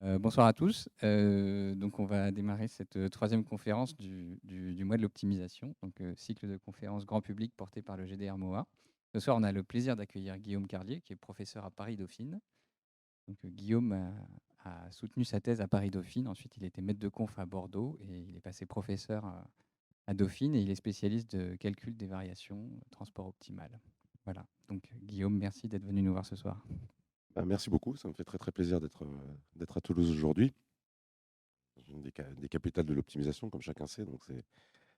Bonsoir à tous. Donc on va démarrer cette troisième conférence du mois de l'optimisation, donc cycle de conférences grand public porté par le GDR MOA. Ce soir, on a le plaisir d'accueillir Guillaume Carlier, qui est professeur à Paris-Dauphine. Donc Guillaume a soutenu sa thèse à Paris-Dauphine. Ensuite, il était maître de conf à Bordeaux et il est passé professeur à Dauphine et il est spécialiste de calcul des variations, transport optimal. Voilà. Donc Guillaume, merci d'être venu nous voir ce soir. Merci beaucoup, ça me fait très très plaisir d'être à Toulouse aujourd'hui, une des capitales de l'optimisation, comme chacun sait, donc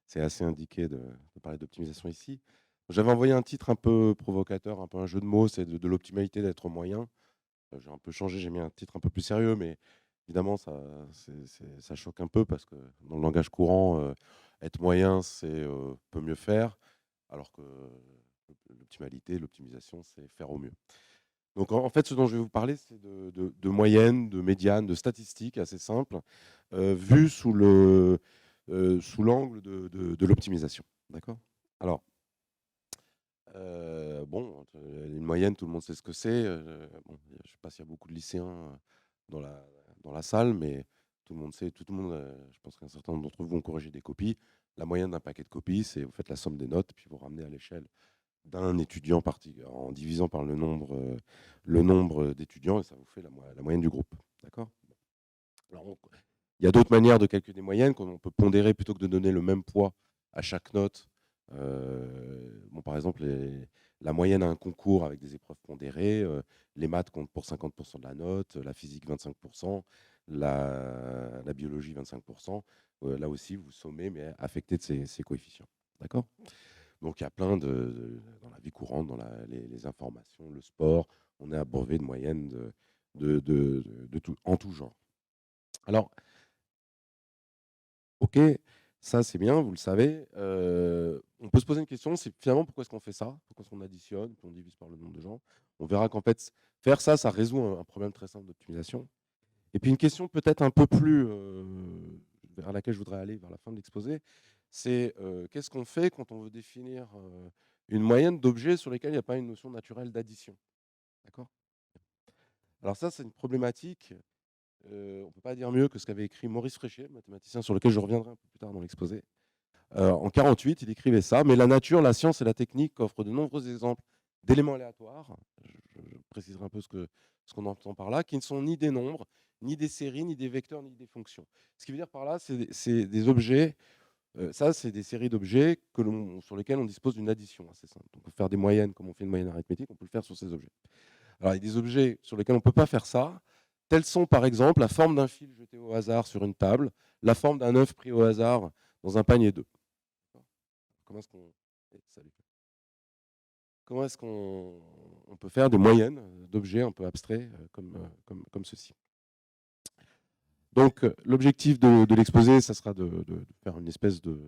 c'est assez indiqué de parler d'optimisation ici. J'avais envoyé un titre un peu provocateur, un peu un jeu de mots, c'est de l'optimalité d'être moyen. J'ai un peu changé, j'ai mis un titre un peu plus sérieux, mais évidemment ça choque un peu parce que dans le langage courant, être moyen, c'est peut mieux faire, alors que l'optimalité, l'optimisation, c'est faire au mieux. Donc en fait, ce dont je vais vous parler, c'est de moyenne, de médiane, de statistiques assez simples, vues sous l'angle de l'optimisation. D'accord. Alors, bon, une moyenne, tout le monde sait ce que c'est. Bon, je ne sais pas s'il y a beaucoup de lycéens dans la salle, mais tout le monde sait, tout le monde, je pense qu'un certain nombre d'entre vous vont corriger des copies. La moyenne d'un paquet de copies, c'est vous faites la somme des notes, puis vous ramenez à l'échelle d'un étudiant en divisant par le nombre d'étudiants, et ça vous fait la moyenne du groupe. D'accord. Alors, il y a d'autres manières de calculer des moyennes, qu'on peut pondérer plutôt que de donner le même poids à chaque note. Bon, par exemple, la moyenne à un concours avec des épreuves pondérées, les maths comptent pour 50% de la note, la physique 25%, la biologie 25%. Là aussi, vous sommez, mais affecté de ces coefficients. D'accord. Donc il y a plein dans la vie courante, dans les informations, le sport, on est abreuvé de moyennes en tout genre. Alors, ok, ça c'est bien, vous le savez. On peut se poser une question, c'est finalement pourquoi est-ce qu'on fait ça? Pourquoi est-ce qu'on additionne, puis on divise par le nombre de gens? On verra qu'en fait, faire ça, ça résout un problème très simple d'optimisation. Et puis une question peut-être un peu plus vers laquelle je voudrais aller vers la fin de l'exposé, c'est qu'est-ce qu'on fait quand on veut définir une moyenne d'objets sur lesquels il n'y a pas une notion naturelle d'addition. D'accord. Alors ça, c'est une problématique. On ne peut pas dire mieux que ce qu'avait écrit Maurice Fréchet, mathématicien sur lequel je reviendrai un peu plus tard dans l'exposé. En 48, il écrivait ça, mais la nature, la science et la technique offrent de nombreux exemples d'éléments aléatoires. Je préciserai un peu ce qu'on entend par là, qui ne sont ni des nombres, ni des séries, ni des vecteurs, ni des fonctions. Ce qui veut dire par là, c'est des objets. Ça, c'est des séries d'objets sur lesquels on dispose d'une addition assez simple. Donc, on peut faire des moyennes comme on fait une moyenne arithmétique, on peut le faire sur ces objets. Alors, il y a des objets sur lesquels on ne peut pas faire ça. Tels sont, par exemple, la forme d'un fil jeté au hasard sur une table, la forme d'un œuf pris au hasard dans un panier d'œufs. Comment est-ce qu'on salut. Comment est-ce qu'on peut faire des moyennes d'objets un peu abstraits comme ceci? Donc, l'objectif de l'exposé, ça sera de faire une espèce de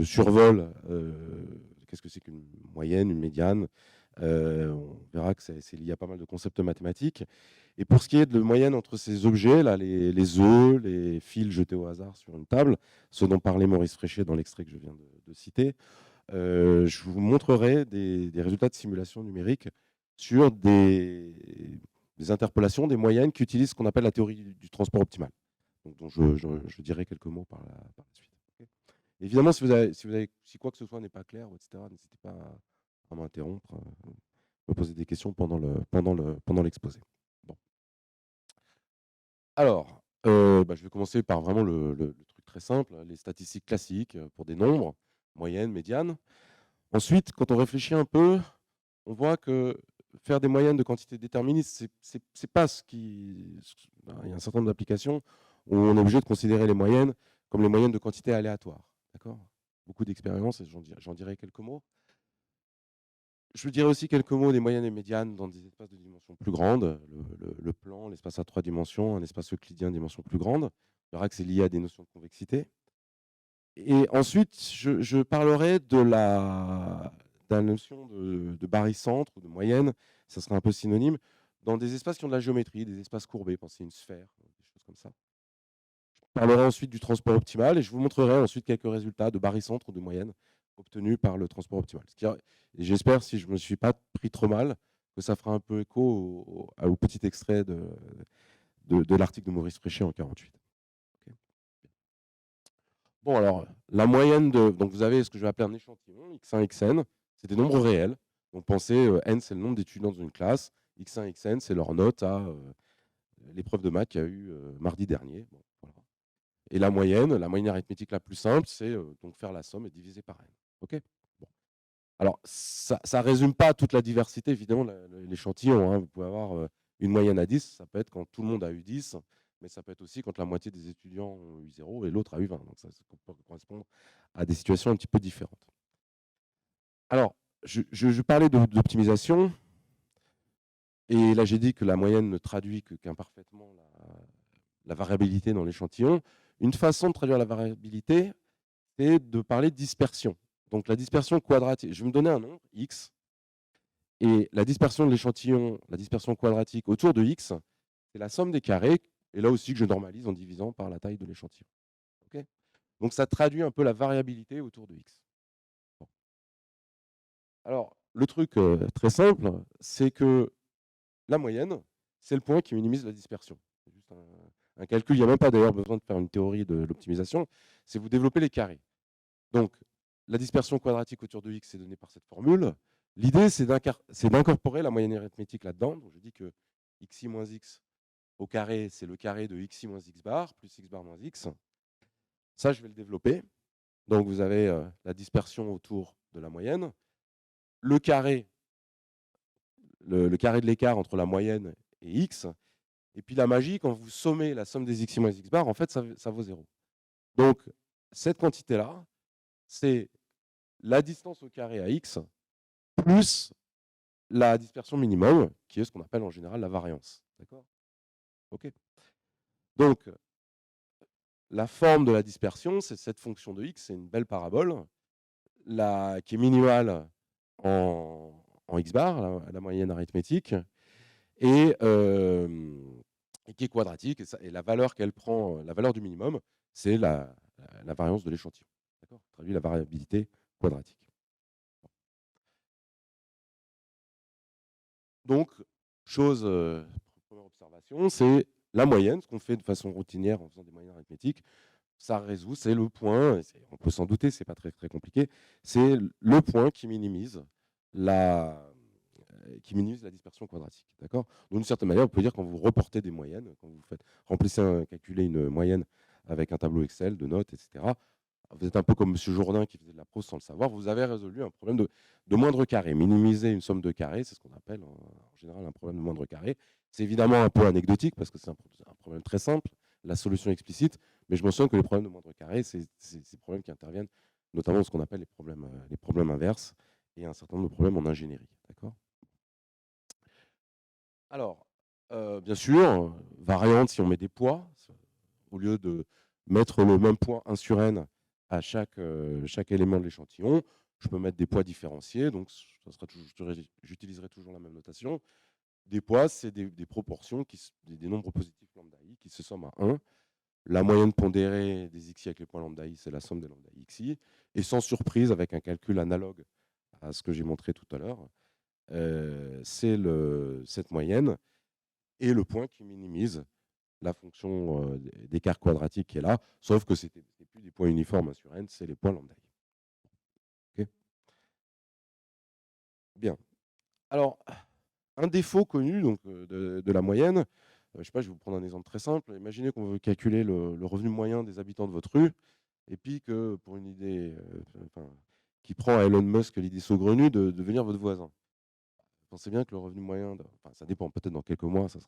survol. Qu'est-ce que c'est qu'une moyenne, une médiane? On verra que c'est lié à pas mal de concepts mathématiques. Et pour ce qui est de moyenne entre ces objets, là, les œufs, les fils jetés au hasard sur une table, ce dont parlait Maurice Fréchet dans l'extrait que je viens de citer, je vous montrerai des résultats de simulation numérique sur des interpolations, des moyennes qui utilisent ce qu'on appelle la théorie du transport optimal, donc, dont je dirai quelques mots par la suite. Okay. Évidemment, si quoi que ce soit n'est pas clair, etc., n'hésitez pas à m'interrompre, me poser des questions pendant l'exposé. Bon. Alors, je vais commencer par vraiment le truc très simple, les statistiques classiques pour des nombres, moyennes, médianes. Ensuite, quand on réfléchit un peu, on voit que faire des moyennes de quantités déterministes, c'est pas ce qui. Il y a un certain nombre d'applications où on est obligé de considérer les moyennes comme les moyennes de quantités aléatoires. D'accord. Beaucoup d'expériences, et j'en dirai quelques mots. Je dirais aussi quelques mots des moyennes et médianes dans des espaces de dimension plus grande, le plan, l'espace à 3 dimensions, un espace euclidien de dimension plus grande. On verra que c'est lié à des notions de convexité. Et ensuite, je parlerai de la notion de barycentre ou de moyenne, ça serait un peu synonyme, dans des espaces qui ont de la géométrie, des espaces courbés, pensez une sphère, des choses comme ça. Je parlerai ensuite du transport optimal et je vous montrerai ensuite quelques résultats de barycentre ou de moyenne obtenus par le transport optimal. Et j'espère, si je ne me suis pas pris trop mal, que ça fera un peu écho au petit extrait de l'article de Maurice Fréchet en 48. Okay. Bon, alors, la moyenne de... Donc, vous avez ce que je vais appeler un échantillon, x1, xn, c'est des nombres réels. Donc, pensez, n, c'est le nombre d'étudiants dans une classe, x1, xn, c'est leur note à l'épreuve de maths qu'il y a eu mardi dernier. Bon, voilà. Et la moyenne arithmétique la plus simple, c'est donc faire la somme et diviser par n. Okay, bon. Alors, ça ne résume pas toute la diversité, évidemment, l'échantillon. Hein. Vous pouvez avoir une moyenne à 10, ça peut être quand tout le monde a eu 10, mais ça peut être aussi quand la moitié des étudiants ont eu 0 et l'autre a eu 20. Donc, ça peut correspondre à des situations un petit peu différentes. Alors, je parlais d'optimisation. Et là, j'ai dit que la moyenne ne traduit qu'imparfaitement la variabilité dans l'échantillon. Une façon de traduire la variabilité, c'est de parler de dispersion. Donc, la dispersion quadratique. Je vais me donner un nombre, x, et la dispersion de l'échantillon, la dispersion quadratique autour de x, c'est la somme des carrés, et là aussi que je normalise en divisant par la taille de l'échantillon. Okay, donc, ça traduit un peu la variabilité autour de x. Bon. Alors, le truc très simple, c'est que la moyenne, c'est le point qui minimise la dispersion. C'est juste un calcul. Il n'y a même pas d'ailleurs besoin de faire une théorie de l'optimisation. C'est vous développer les carrés. Donc, la dispersion quadratique autour de x est donnée par cette formule. L'idée, c'est d'incorporer la moyenne arithmétique là-dedans. Donc, je dis que xi moins x au carré, c'est le carré de xi moins x bar plus x bar moins x. Ça, je vais le développer. Donc, vous avez la dispersion autour de la moyenne. Le carré de l'écart entre la moyenne et x. Et puis la magie, quand vous sommez la somme des xi moins x bar, en fait, ça vaut 0. Donc, cette quantité-là, c'est la distance au carré à x plus la dispersion minimum, qui est ce qu'on appelle en général la variance. D'accord ? OK. Donc, la forme de la dispersion, c'est cette fonction de x, c'est une belle parabole, qui est minimale en x bar, la moyenne arithmétique, et qui est quadratique. Et la valeur qu'elle prend, la valeur du minimum, c'est la variance de l'échantillon. D'accord ? Traduit la variabilité quadratique. Donc, première observation, c'est la moyenne, ce qu'on fait de façon routinière en faisant des moyennes arithmétiques. Ça résout, c'est le point, on peut s'en douter, c'est pas très, très compliqué, c'est le point qui minimise la dispersion quadratique. D'accord ? D'une certaine manière, on peut dire quand vous reportez des moyennes, quand vous calculez une moyenne avec un tableau Excel de notes, etc., vous êtes un peu comme M. Jourdain qui faisait de la prose sans le savoir, vous avez résolu un problème de moindre carré. Minimiser une somme de carrés, c'est ce qu'on appelle en général un problème de moindre carré. C'est évidemment un peu anecdotique parce que c'est un problème très simple, la solution explicite, mais je mentionne que les problèmes de moindre carré, c'est ces problèmes qui interviennent notamment ce qu'on appelle les problèmes inverses et un certain nombre de problèmes en ingénierie. D'accord ? Alors, bien sûr, variante si on met des poids, au lieu de mettre le même poids 1 sur n à chaque élément de l'échantillon, je peux mettre des poids différenciés, donc j'utiliserai toujours la même notation. Des poids, c'est des proportions, des nombres positifs lambda i qui se somment à 1. La moyenne pondérée des xi avec les points lambda i, c'est la somme des lambda xi. Et sans surprise, avec un calcul analogue à ce que j'ai montré tout à l'heure, c'est cette moyenne et le point qui minimise la fonction d'écart quadratique qui est là, sauf que ce n'est plus des points uniformes sur n, c'est les points lambda. Okay. Bien. Alors, un défaut connu donc, de la moyenne, je sais pas, je vais vous prendre un exemple très simple. Imaginez qu'on veut calculer le revenu moyen des habitants de votre rue, et puis que pour une idée qui prend à Elon Musk l'idée saugrenue de devenir votre voisin. Pensez bien que le revenu moyen, ça dépend, peut-être dans quelques mois, ça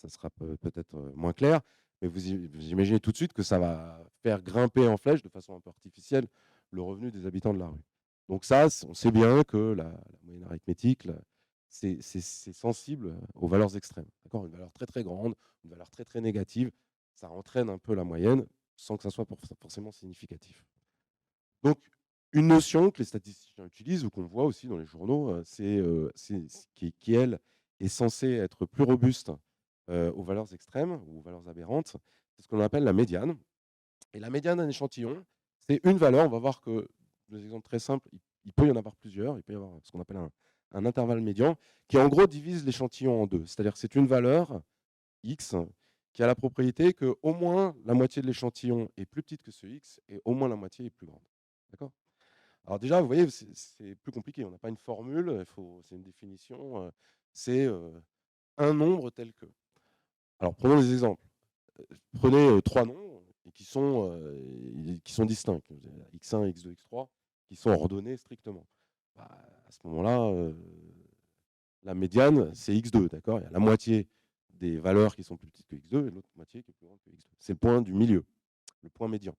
sera peut-être moins clair, mais vous imaginez tout de suite que ça va faire grimper en flèche de façon un peu artificielle le revenu des habitants de la rue. Donc ça, on sait bien que la moyenne arithmétique, c'est sensible aux valeurs extrêmes. Une valeur très très grande, une valeur très très négative, ça entraîne un peu la moyenne sans que ça soit forcément significatif. Donc, une notion que les statisticiens utilisent ou qu'on voit aussi dans les journaux, qui, elle, est censée être plus robuste aux valeurs extrêmes ou aux valeurs aberrantes, c'est ce qu'on appelle la médiane. Et la médiane d'un échantillon, c'est une valeur. On va voir que, dans des exemples très simples, il peut y en avoir plusieurs. Il peut y avoir ce qu'on appelle un intervalle médian qui, en gros, divise l'échantillon en deux. C'est-à-dire que c'est une valeur X qui a la propriété que au moins la moitié de l'échantillon est plus petite que ce X et au moins la moitié est plus grande. D'accord? Alors déjà, vous voyez, c'est plus compliqué. On n'a pas une formule, c'est une définition. C'est un nombre tel que. Alors prenons des exemples. Prenez 3 nombres qui sont distincts. X1, X2, X3, qui sont ordonnés strictement. Bah, à ce moment-là, la médiane, c'est X2, d'accord? Il y a la moitié des valeurs qui sont plus petites que X2 et l'autre moitié qui est plus grande que X2. C'est le point du milieu, le point médian.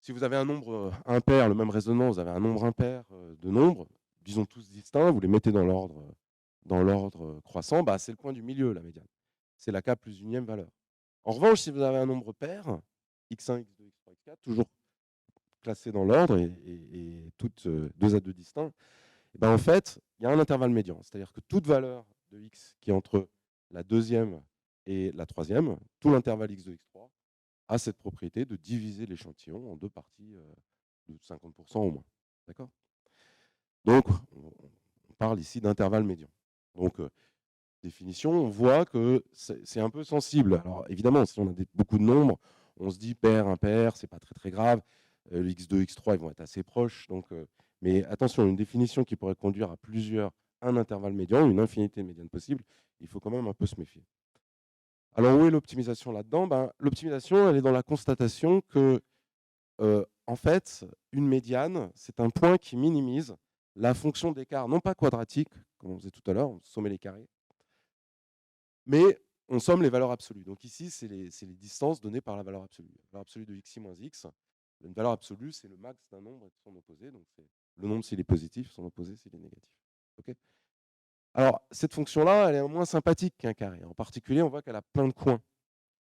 Si vous avez un nombre impair, le même raisonnement, vous avez un nombre impair de nombres, disons tous distincts, vous les mettez dans l'ordre croissant, bah, c'est le point du milieu, la médiane. C'est la k plus unième valeur. En revanche, si vous avez un nombre pair, x1, x2, x3, x4, toujours classés dans l'ordre et toutes 2 à 2 distincts, et ben en fait, il y a un intervalle médian. C'est-à-dire que toute valeur de x qui est entre la deuxième et la troisième, tout l'intervalle x2, x3, a cette propriété de diviser l'échantillon en 2 parties de 50% au moins. D'accord? Donc, on parle ici d'intervalle médian. Donc, définition, on voit que c'est un peu sensible. Alors, évidemment, si on a beaucoup de nombres, on se dit pair, impair, c'est pas très très grave. Le x2, x3, ils vont être assez proches. Donc, mais attention, une définition qui pourrait conduire à un intervalle médian, une infinité de médianes possibles, il faut quand même un peu se méfier. Alors, où est l'optimisation là-dedans? Ben, l'optimisation, elle est dans la constatation que, en fait, une médiane, c'est un point qui minimise la fonction d'écart, non pas quadratique, comme on faisait tout à l'heure, on sommait les carrés, mais on somme les valeurs absolues. Donc ici, c'est les distances données par la valeur absolue. La valeur absolue de xi moins x, une valeur absolue, c'est le max d'un nombre et de son opposé. Donc c'est le nombre s'il est positif, son opposé s'il est négatif. Okay, alors, cette fonction-là, elle est moins sympathique qu'un carré. En particulier, on voit qu'elle a plein de coins.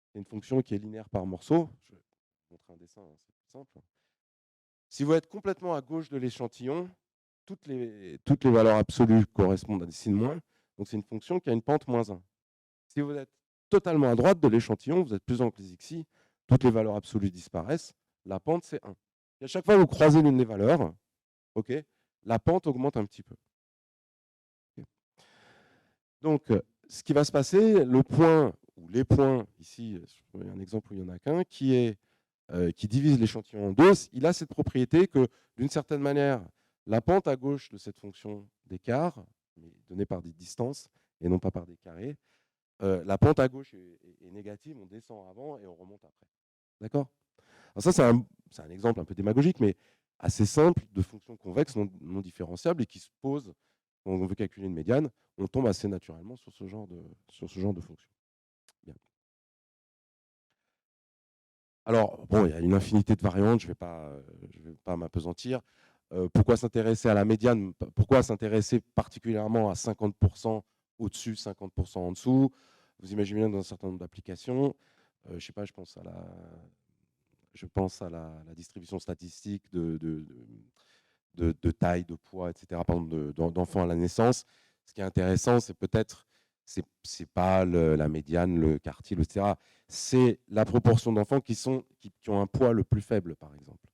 C'est une fonction qui est linéaire par morceau. Je vais vous montrer un dessin, hein, c'est plus simple. Si vous êtes complètement à gauche de l'échantillon, toutes les valeurs absolues correspondent à des signes moins. Donc c'est une fonction qui a une pente moins 1. Si vous êtes totalement à droite de l'échantillon, vous êtes plus en les xi, toutes les valeurs absolues disparaissent, la pente c'est 1. Et à chaque fois que vous croisez l'une des valeurs, okay, la pente augmente un petit peu. Okay. Donc, ce qui va se passer, le point, ou les points, ici, je prends un exemple où il n'y en a qu'un, qui divise l'échantillon en deux, il a cette propriété que, d'une certaine manière, la pente à gauche de cette fonction d'écart, donnée par des distances et non pas par des carrés, la pente à gauche est négative, on descend avant et on remonte après. D'accord? Alors ça, c'est un exemple un peu démagogique, mais assez simple de fonctions convexes non différenciables et qui se posent quand on veut calculer une médiane. On tombe assez naturellement sur ce genre de fonction. Bien. Alors, bon, il y a une infinité de variantes, je ne vais pas m'appesantir. Pourquoi s'intéresser à la médiane? Pourquoi s'intéresser particulièrement à 50% au-dessus, 50% en dessous? Vous imaginez bien dans un certain nombre d'applications. Je ne sais pas, je pense à la distribution statistique de taille, de poids, etc., par exemple, d'enfants à la naissance. Ce qui est intéressant, c'est peut-être, c'est pas la médiane, le quartile, etc. C'est la proportion d'enfants qui ont un poids le plus faible, par exemple.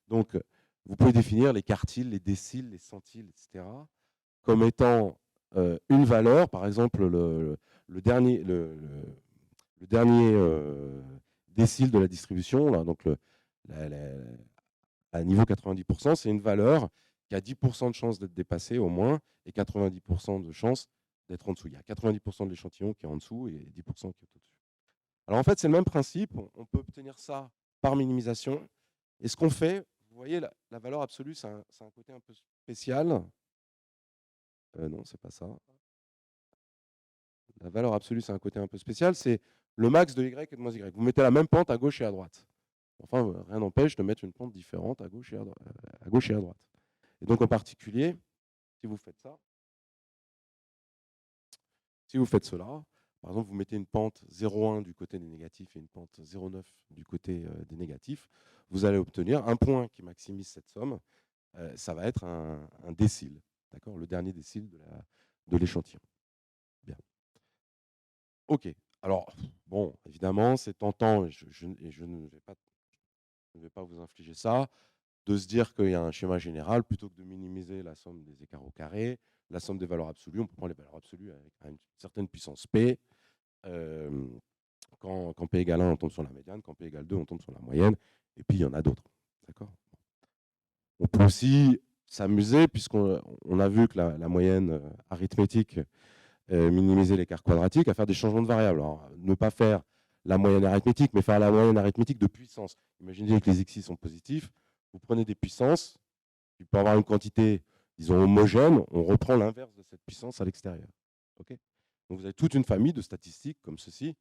Donc, vous pouvez définir les quartiles, les déciles, les centiles, etc., comme étant une valeur, par exemple, le dernier décile de la distribution, là, donc à niveau 90%, c'est une valeur qui a 10% de chance d'être dépassée au moins et 90% de chance d'être en dessous. Il y a 90% de l'échantillon qui est en dessous et 10% qui est au-dessus. Alors en fait, c'est le même principe. On peut obtenir ça par minimisation. Et ce qu'on fait, vous voyez, la valeur absolue, c'est un côté un peu spécial. Non, c'est pas ça. La valeur absolue, c'est un côté un peu spécial. C'est le max de y et de moins y. Vous mettez la même pente à gauche et à droite. Enfin, rien n'empêche de mettre une pente différente à gauche et à droite. Et donc, en particulier, si vous faites ça, si vous faites cela, par exemple, vous mettez une pente 0,1 du côté des négatifs et une pente 0,9 du côté des négatifs, vous allez obtenir un point qui maximise cette somme. Ça va être un décile, d'accord, le dernier décile de l'échantillon. Bien. OK. Alors, bon, évidemment, c'est tentant, et je ne vais pas vous infliger ça, de se dire qu'il y a un schéma général, plutôt que de minimiser la somme des écarts au carré, la somme des valeurs absolues, on peut prendre les valeurs absolues avec une certaine puissance P, Quand P égale 1, on tombe sur la médiane. Quand P égale 2, on tombe sur la moyenne. Et puis, il y en a d'autres. D'accord. On peut aussi s'amuser, puisqu'on a vu que la moyenne arithmétique minimisait l'écart quadratique, à faire des changements de variables. Alors, ne pas faire la moyenne arithmétique, mais faire la moyenne arithmétique de puissance. Imaginez que les xi sont positifs. Vous prenez des puissances, il peut avoir une quantité, disons, homogène, on reprend l'inverse de cette puissance à l'extérieur. Okay. Donc vous avez toute une famille de statistiques comme ceci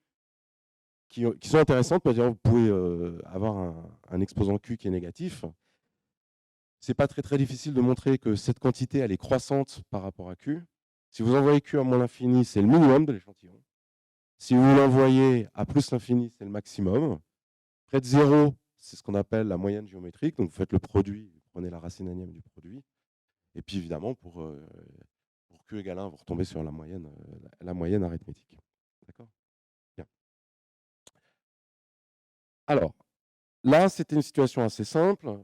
qui sont intéressantes. Vous pouvez avoir un exposant Q qui est négatif. Ce n'est pas très difficile de montrer que cette quantité elle est croissante par rapport à Q. Si vous envoyez Q à moins l'infini, c'est le minimum de l'échantillon. Si vous l'envoyez à plus l'infini, c'est le maximum. Près de 0, c'est ce qu'on appelle la moyenne géométrique. Donc vous faites le produit, vous prenez la racine énième du produit. Et puis évidemment, pour Q égale 1, vous retombez sur la moyenne arithmétique. D'accord. Bien. Alors, là, c'était une situation assez simple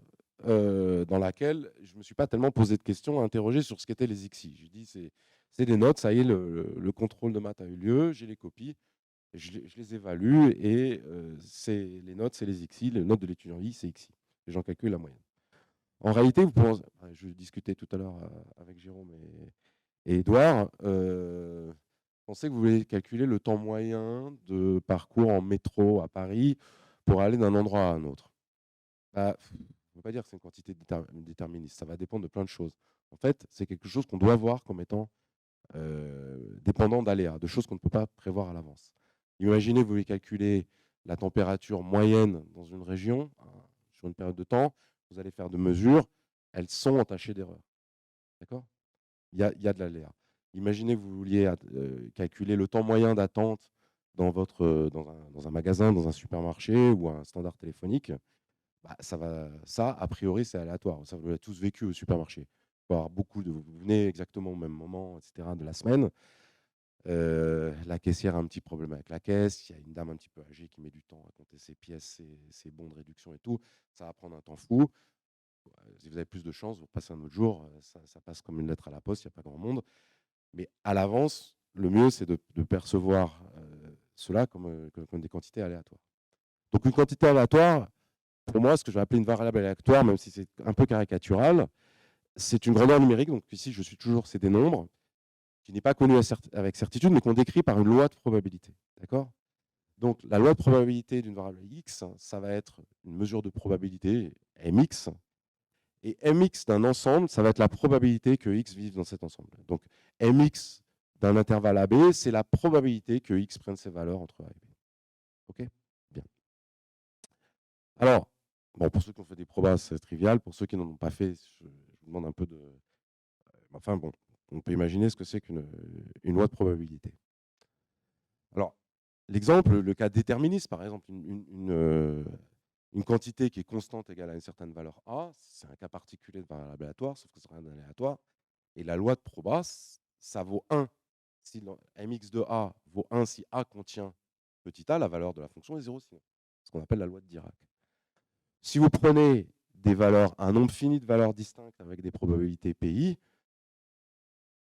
dans laquelle je ne me suis pas tellement posé de questions à interroger sur ce qu'étaient les xi. Je dis, c'est des notes, ça y est, le contrôle de maths a eu lieu, j'ai les copies, je les évalue et les notes, c'est les xi, les notes de l'étudiant I, c'est xi. Et j'en calcule la moyenne. En réalité, je discutais tout à l'heure avec Jérôme et Edouard, pensez que vous voulez calculer le temps moyen de parcours en métro à Paris pour aller d'un endroit à un autre. Bah, on ne peut pas dire que c'est une quantité déterministe. Ça va dépendre de plein de choses. En fait, c'est quelque chose qu'on doit voir comme étant dépendant d'aléas, de choses qu'on ne peut pas prévoir à l'avance. Imaginez, vous voulez calculer la température moyenne dans une région sur une période de temps. Vous allez faire de mesures. Elles sont entachées d'erreurs. D'accord. Il y a de l'aléa. Imaginez que vous vouliez calculer le temps moyen d'attente dans un magasin, dans un supermarché ou un standard téléphonique. Bah, ça, a priori, c'est aléatoire. Ça, vous l'avez tous vécu au supermarché. Vous venez exactement au même moment, etc., de la semaine. La caissière a un petit problème avec la caisse. Il y a une dame un petit peu âgée qui met du temps à compter ses pièces, ses bons de réduction et tout. Ça va prendre un temps fou. Si vous avez plus de chance, vous repassez un autre jour. Ça passe comme une lettre à la poste. Il n'y a pas grand monde. Mais à l'avance, le mieux, c'est de percevoir cela comme des quantités aléatoires. Donc, une quantité aléatoire, pour moi, ce que je vais appeler une variable aléatoire, même si c'est un peu caricatural, c'est une grandeur numérique. Donc ici, je suis toujours, c'est des nombres qui n'est pas connu avec certitude, mais qu'on décrit par une loi de probabilité. D'accord. Donc la loi de probabilité d'une variable x, ça va être une mesure de probabilité, mx, et mx d'un ensemble, ça va être la probabilité que x vive dans cet ensemble. Donc mx d'un intervalle AB, c'est la probabilité que x prenne ses valeurs entre A et B. OK. Bien. Alors, bon, pour ceux qui ont fait des probas, c'est trivial. Pour ceux qui n'en ont pas fait, je vous demande un peu de... Enfin bon, on peut imaginer ce que c'est qu'une loi de probabilité. Alors, l'exemple, le cas déterministe, par exemple, une quantité qui est constante égale à une certaine valeur A, c'est un cas particulier de variable aléatoire, sauf que c'est rien d'aléatoire. Et la loi de proba, ça vaut 1. Si mx de A vaut 1 si A contient petit a, la valeur de la fonction est 0 sinon. Ce qu'on appelle la loi de Dirac. Si vous prenez un nombre fini de valeurs distinctes avec des probabilités PI,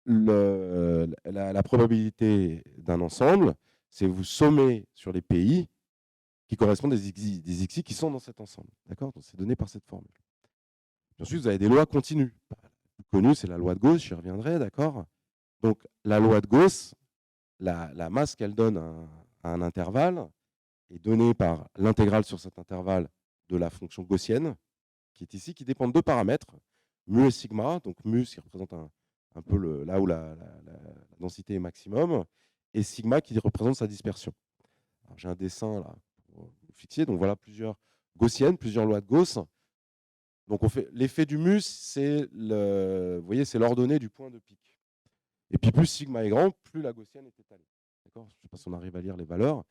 la probabilité d'un ensemble, c'est vous sommez sur les PI qui correspondent des xi qui sont dans cet ensemble. D'accord. Donc c'est donné par cette formule. Ensuite, vous avez des lois continues. La plus connue, c'est la loi de Gauss, j'y reviendrai, d'accord. Donc la loi de Gauss, la masse qu'elle donne à un intervalle est donnée par l'intégrale sur cet intervalle de la fonction gaussienne, qui est ici, qui dépend de deux paramètres, mu et sigma. Donc mu, qui représente un peu là où la densité est maximum, et sigma qui représente sa dispersion. J'ai un dessin là pour vous fixer. Donc voilà plusieurs gaussiennes, plusieurs lois de Gauss. Donc on fait l'effet du mu, c'est vous voyez, c'est l'ordonnée du point de pic. Et puis plus sigma est grand, plus la gaussienne est étalée. D'accord. Je ne sais pas si on arrive à lire les valeurs,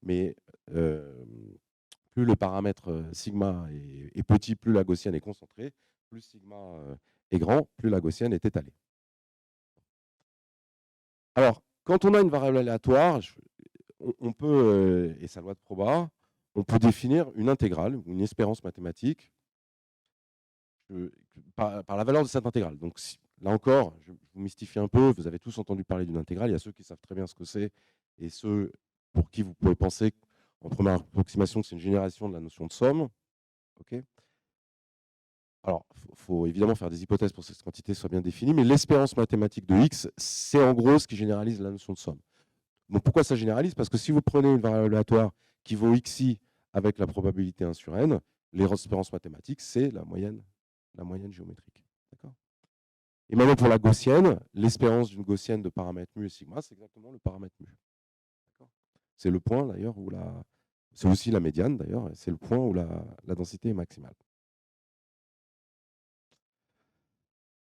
mais plus le paramètre sigma est petit, plus la gaussienne est concentrée, plus sigma est grand, plus la gaussienne est étalée. Alors, quand on a une variable aléatoire, on peut, et sa loi de proba, on peut définir une intégrale, ou une espérance mathématique, par la valeur de cette intégrale. Donc, là encore, je vous mystifie un peu, vous avez tous entendu parler d'une intégrale, il y a ceux qui savent très bien ce que c'est, et ceux pour qui vous pouvez penser en première approximation que c'est une génération de la notion de somme. Okay, alors, il faut évidemment faire des hypothèses pour que cette quantité soit bien définie, mais l'espérance mathématique de x, c'est en gros ce qui généralise la notion de somme. Donc pourquoi ça généralise? Parce que si vous prenez une variable aléatoire qui vaut xi avec la probabilité 1 sur n, l'espérance mathématique, c'est la moyenne géométrique. Et maintenant pour la gaussienne, l'espérance d'une gaussienne de paramètre mu et sigma, c'est exactement le paramètre mu. C'est le point d'ailleurs où la... C'est aussi la médiane d'ailleurs, c'est le point où la densité est maximale.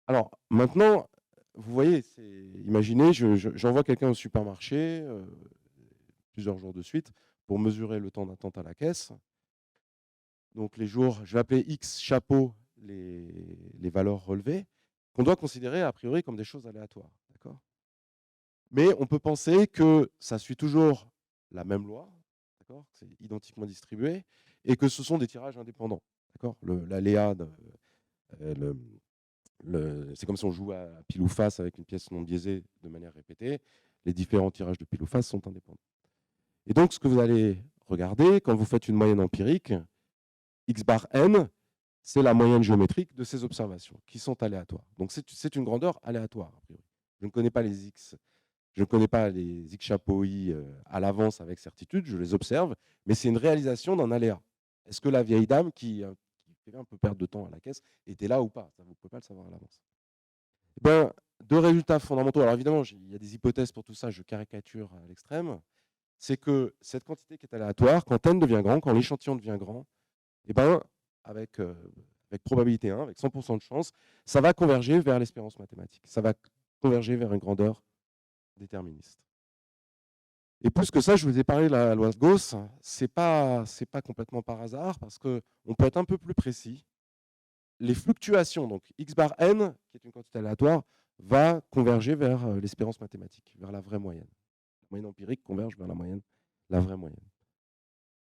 Alors maintenant, vous voyez, imaginez, j'envoie quelqu'un au supermarché plusieurs jours de suite pour mesurer le temps d'attente à la caisse. Donc les jours, je vais appeler X chapeau les valeurs relevées, qu'on doit considérer a priori comme des choses aléatoires. Mais on peut penser que ça suit toujours la même loi, c'est identiquement distribué, et que ce sont des tirages indépendants. L'aléa, c'est comme si on jouait à pile ou face avec une pièce non biaisée de manière répétée. Les différents tirages de pile ou face sont indépendants. Et donc, ce que vous allez regarder quand vous faites une moyenne empirique, x bar n, c'est la moyenne géométrique de ces observations qui sont aléatoires. Donc, c'est une grandeur aléatoire. Je ne connais pas les x. Je ne connais pas les x chapeau i à l'avance avec certitude, je les observe, mais c'est une réalisation d'un aléa. Est-ce que la vieille dame qui fait un peu perdre de temps à la caisse était là ou pas? Ça, vous ne pouvez pas le savoir à l'avance. Ben, deux résultats fondamentaux. Alors évidemment, il y a des hypothèses pour tout ça, je caricature à l'extrême. C'est que cette quantité qui est aléatoire, quand n devient grand, quand l'échantillon devient grand, et ben, avec probabilité 1, avec 100% de chance, ça va converger vers l'espérance mathématique. Ça va converger vers une grandeur déterministe. Et plus que ça, je vous ai parlé de la loi de Gauss, c'est pas complètement par hasard, parce qu'on peut être un peu plus précis. Les fluctuations, donc x bar n, qui est une quantité aléatoire, va converger vers l'espérance mathématique, vers la vraie moyenne. La moyenne empirique converge vers la vraie moyenne.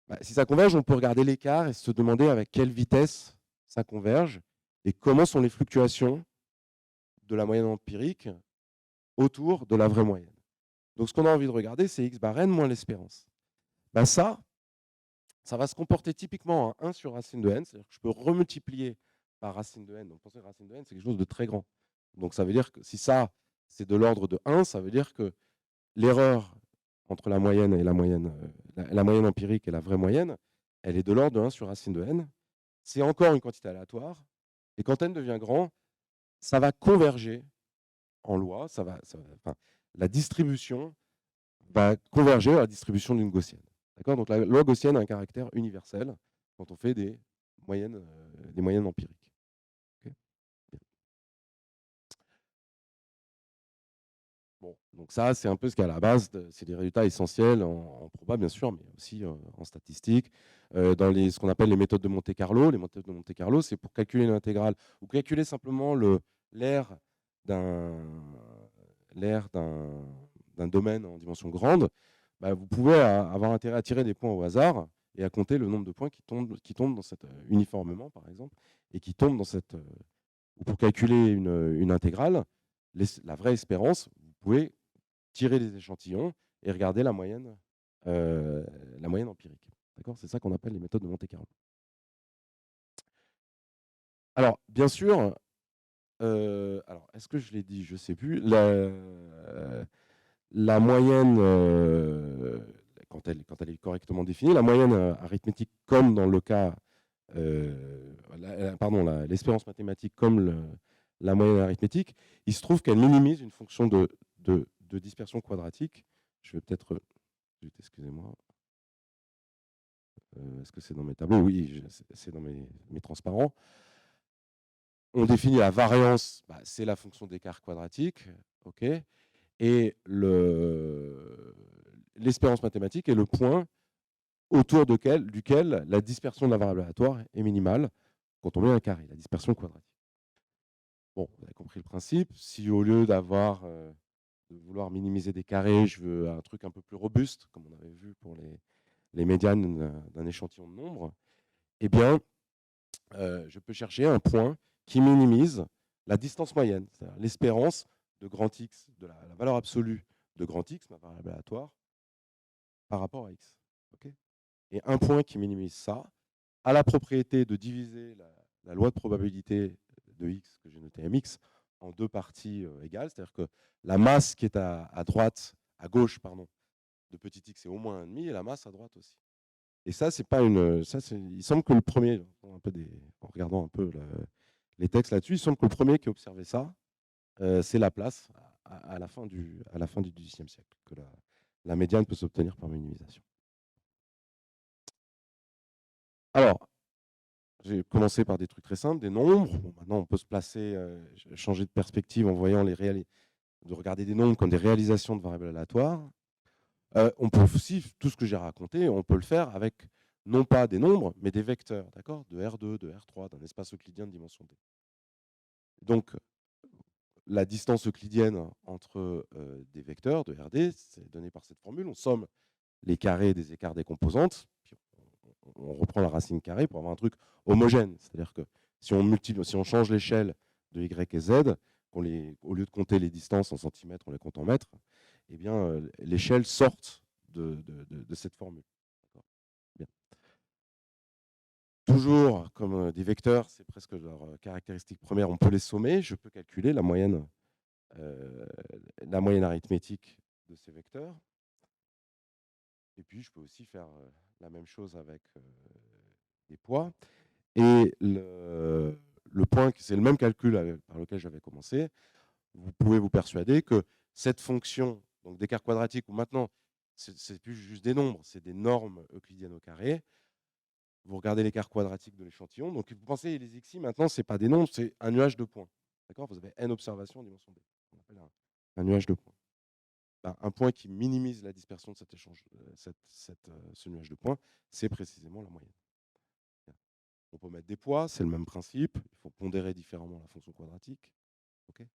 Bah, si ça converge, on peut regarder l'écart et se demander avec quelle vitesse ça converge et comment sont les fluctuations de la moyenne empirique autour de la vraie moyenne. Donc, ce qu'on a envie de regarder, c'est x bar n moins l'espérance. Bah, ça va se comporter typiquement en 1 sur racine de n, c'est-à-dire que je peux remultiplier par racine de n. Donc, pensez que racine de n, c'est quelque chose de très grand. Donc, ça veut dire que si ça, c'est de l'ordre de 1, ça veut dire que l'erreur entre la moyenne et la moyenne empirique et la vraie moyenne, elle est de l'ordre de 1 sur racine de n. C'est encore une quantité aléatoire. Et quand n devient grand, ça va converger en loi. La distribution va converger à la distribution d'une gaussienne. Donc la loi gaussienne a un caractère universel quand on fait des moyennes empiriques. Okay. Bon, donc ça, c'est un peu ce qui est à la base, c'est des résultats essentiels en proba, bien sûr, mais aussi en statistique. Dans ce qu'on appelle les méthodes de Monte-Carlo. Les méthodes de Monte-Carlo, c'est pour calculer l'intégrale ou calculer simplement l'aire d'un domaine en dimension grande. Bah, vous pouvez avoir intérêt à tirer des points au hasard et à compter le nombre de points qui tombent dans cette uniformément, par exemple, et qui tombent dans cette... pour calculer une intégrale, la vraie espérance, vous pouvez tirer des échantillons et regarder la moyenne empirique. C'est ça qu'on appelle les méthodes de Monte-Carlo. Alors, bien sûr, est-ce que je l'ai dit? Je ne sais plus. La moyenne, quand elle est correctement définie, la moyenne arithmétique, comme dans le cas, l'espérance mathématique comme la moyenne arithmétique, il se trouve qu'elle minimise une fonction de dispersion quadratique. Je vais peut-être, excusez-moi, est-ce que c'est dans mes tableaux? Oui, c'est dans mes transparents. On définit la variance, c'est la fonction d'écart quadratique, ok, et l'espérance mathématique est le point autour duquel la dispersion de la variable aléatoire est minimale quand on met un carré, la dispersion quadratique. Bon, vous avez compris le principe. Si au lieu de vouloir minimiser des carrés, je veux un truc un peu plus robuste, comme on avait vu pour les médianes d'un échantillon de nombres, eh bien, je peux chercher un point qui minimise la distance moyenne, c'est-à-dire l'espérance de grand X, de la valeur absolue de grand X, ma variable aléatoire, par rapport à x. Okay, et un point qui minimise ça a la propriété de diviser la loi de probabilité de x, que j'ai noté mx, en deux parties égales. C'est-à-dire que la masse qui est à droite, à gauche, pardon, de petit x est au moins 1,5 et la masse à droite aussi. Et ça, c'est pas une. Il semble que le premier, en regardant un peu les textes là-dessus, il semble que le premier qui a observé ça, c'est Laplace à la fin du XVIIIe siècle, que la médiane peut s'obtenir par minimisation. Alors, j'ai commencé par des trucs très simples, des nombres. Bon, maintenant, on peut se placer, changer de perspective en voyant de regarder des nombres comme des réalisations de variables aléatoires. On peut aussi, tout ce que j'ai raconté, on peut le faire avec non pas des nombres, mais des vecteurs, d'accord, de R2, de R3, d'un espace euclidien de dimension D. Donc, la distance euclidienne entre des vecteurs de RD, c'est donné par cette formule. On somme les carrés des écarts des composantes, puis on reprend la racine carrée pour avoir un truc homogène. C'est-à-dire que si on change l'échelle de Y et Z, au lieu de compter les distances en centimètres, on les compte en mètres, eh bien, l'échelle sorte de cette formule. Bien. Toujours, comme des vecteurs, c'est presque leur caractéristique première, on peut les sommer. Je peux calculer la moyenne arithmétique de ces vecteurs. Et puis, je peux aussi faire la même chose avec des poids. Et le point, c'est le même calcul par lequel j'avais commencé. Vous pouvez vous persuader que cette fonction donc d'écart quadratique, où maintenant, c'est plus juste des nombres, c'est des normes euclidiennes au carré. Vous regardez l'écart quadratique de l'échantillon. Donc, vous pensez les xi, maintenant, ce n'est pas des nombres, c'est un nuage de points. D'accord, vous avez n observations en dimension D. On appelle un nuage de points. Un point qui minimise la dispersion de cet échange, ce nuage de points, c'est précisément la moyenne. On peut mettre des poids, c'est le même principe. Il faut pondérer différemment la fonction quadratique. Okay,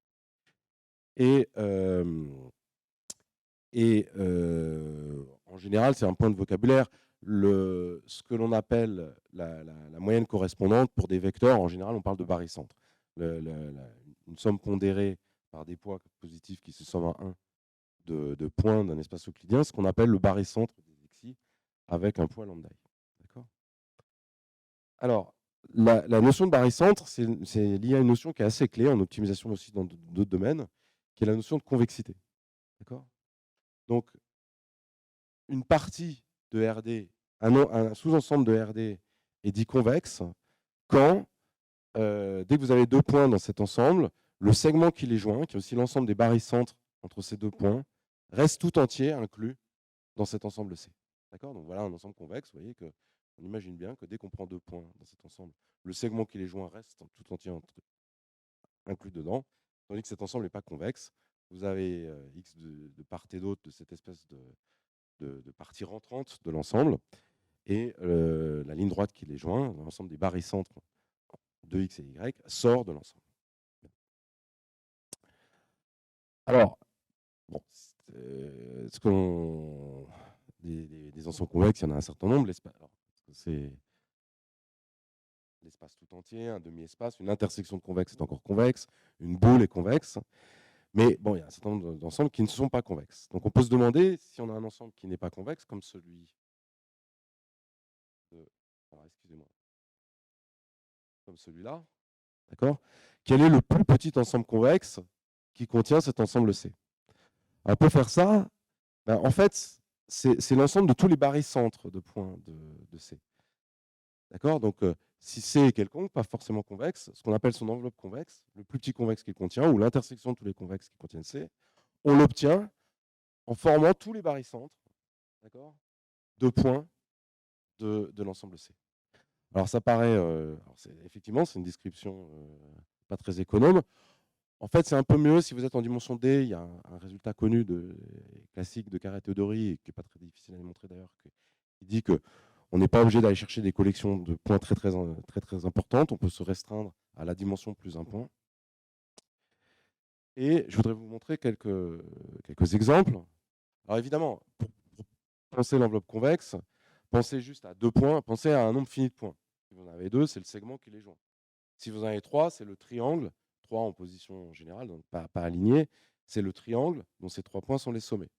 en général, c'est un point de vocabulaire. Ce que l'on appelle la moyenne correspondante pour des vecteurs, en général, on parle de barycentre. Une somme pondérée par des poids positifs qui se somment à 1 de points d'un espace euclidien, ce qu'on appelle le barycentre des xi avec un poids lambda. D'accord. Alors, la notion de barycentre, c'est lié à une notion qui est assez clé en optimisation aussi dans d'autres domaines, qui est la notion de convexité. D'accord. Donc, une partie de RD, un sous-ensemble de RD est dit convexe quand, dès que vous avez deux points dans cet ensemble, le segment qui les joint, qui est aussi l'ensemble des barycentres entre ces deux points, reste tout entier inclus dans cet ensemble C. D'accord. Donc voilà un ensemble convexe. Vous voyez qu'on imagine bien que dès qu'on prend deux points dans cet ensemble, le segment qui les joint reste tout entier inclus dedans, tandis que cet ensemble n'est pas convexe. Vous avez x de part et d'autre de cette espèce de partie rentrante de l'ensemble, et la ligne droite qui les joint, l'ensemble des barycentres de x et y, sort de l'ensemble. Alors, bon, des ensembles convexes, il y en a un certain nombre. C'est l'espace tout entier, un demi-espace, une intersection de convexe est encore convexe, une boule est convexe. Mais bon, il y a un certain nombre d'ensembles qui ne sont pas convexes. Donc on peut se demander si on a un ensemble qui n'est pas convexe, comme celui de. Alors, excusez-moi. Comme celui-là. D'accord. Quel est le plus petit ensemble convexe qui contient cet ensemble C? Alors, pour faire ça, en fait, c'est l'ensemble de tous les barycentres de points de C. D'accord. Donc, si C est quelconque, pas forcément convexe, ce qu'on appelle son enveloppe convexe, le plus petit convexe qu'il contient, ou l'intersection de tous les convexes qui contiennent C, on l'obtient en formant tous les barycentres, d'accord, de points de l'ensemble C. Alors, ça paraît, effectivement, c'est une description pas très économe. En fait, c'est un peu mieux si vous êtes en dimension D. Il y a un résultat connu classique de Carré-Théodory, qui n'est pas très difficile à démontrer d'ailleurs, qui dit qu'on n'est pas obligé d'aller chercher des collections de points très, très, très, très importantes. On peut se restreindre à la dimension plus un point. Et je voudrais vous montrer quelques exemples. Alors évidemment, pour penser l'enveloppe convexe, pensez juste à deux points, pensez à un nombre fini de points. Si vous en avez deux, c'est le segment qui les joint. Si vous en avez trois, c'est le triangle, trois en position générale, donc pas aligné, c'est le triangle dont ces trois points sont les sommets.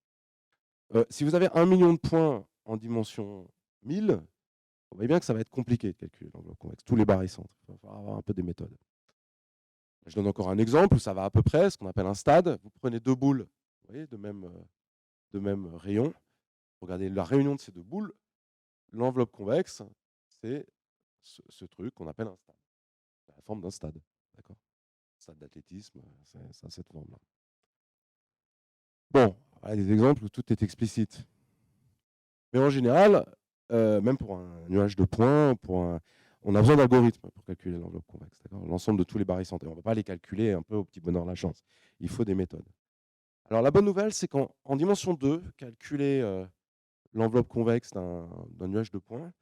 Si vous avez 1 million de points en dimension 1000, vous voyez bien que ça va être compliqué de calculer l'enveloppe convexe, tous les barycentres. Il va falloir avoir un peu des méthodes. Je donne encore un exemple où ça va à peu près, ce qu'on appelle un stade. Vous prenez deux boules, vous voyez, de même rayon. Regardez la réunion de ces deux boules. L'enveloppe convexe, c'est ce truc qu'on appelle un stade. La forme d'un stade. D'accord ? Stade d'athlétisme, c'est cette forme-là. Bon, voilà des exemples où tout est explicite. Mais en général, même pour un nuage de points, on a besoin d'algorithmes pour calculer l'enveloppe convexe. L'ensemble de tous les barycentres. On ne va pas les calculer un peu au petit bonheur de la chance. Il faut des méthodes. Alors la bonne nouvelle, c'est qu'en dimension 2, calculer l'enveloppe convexe d'un nuage de points,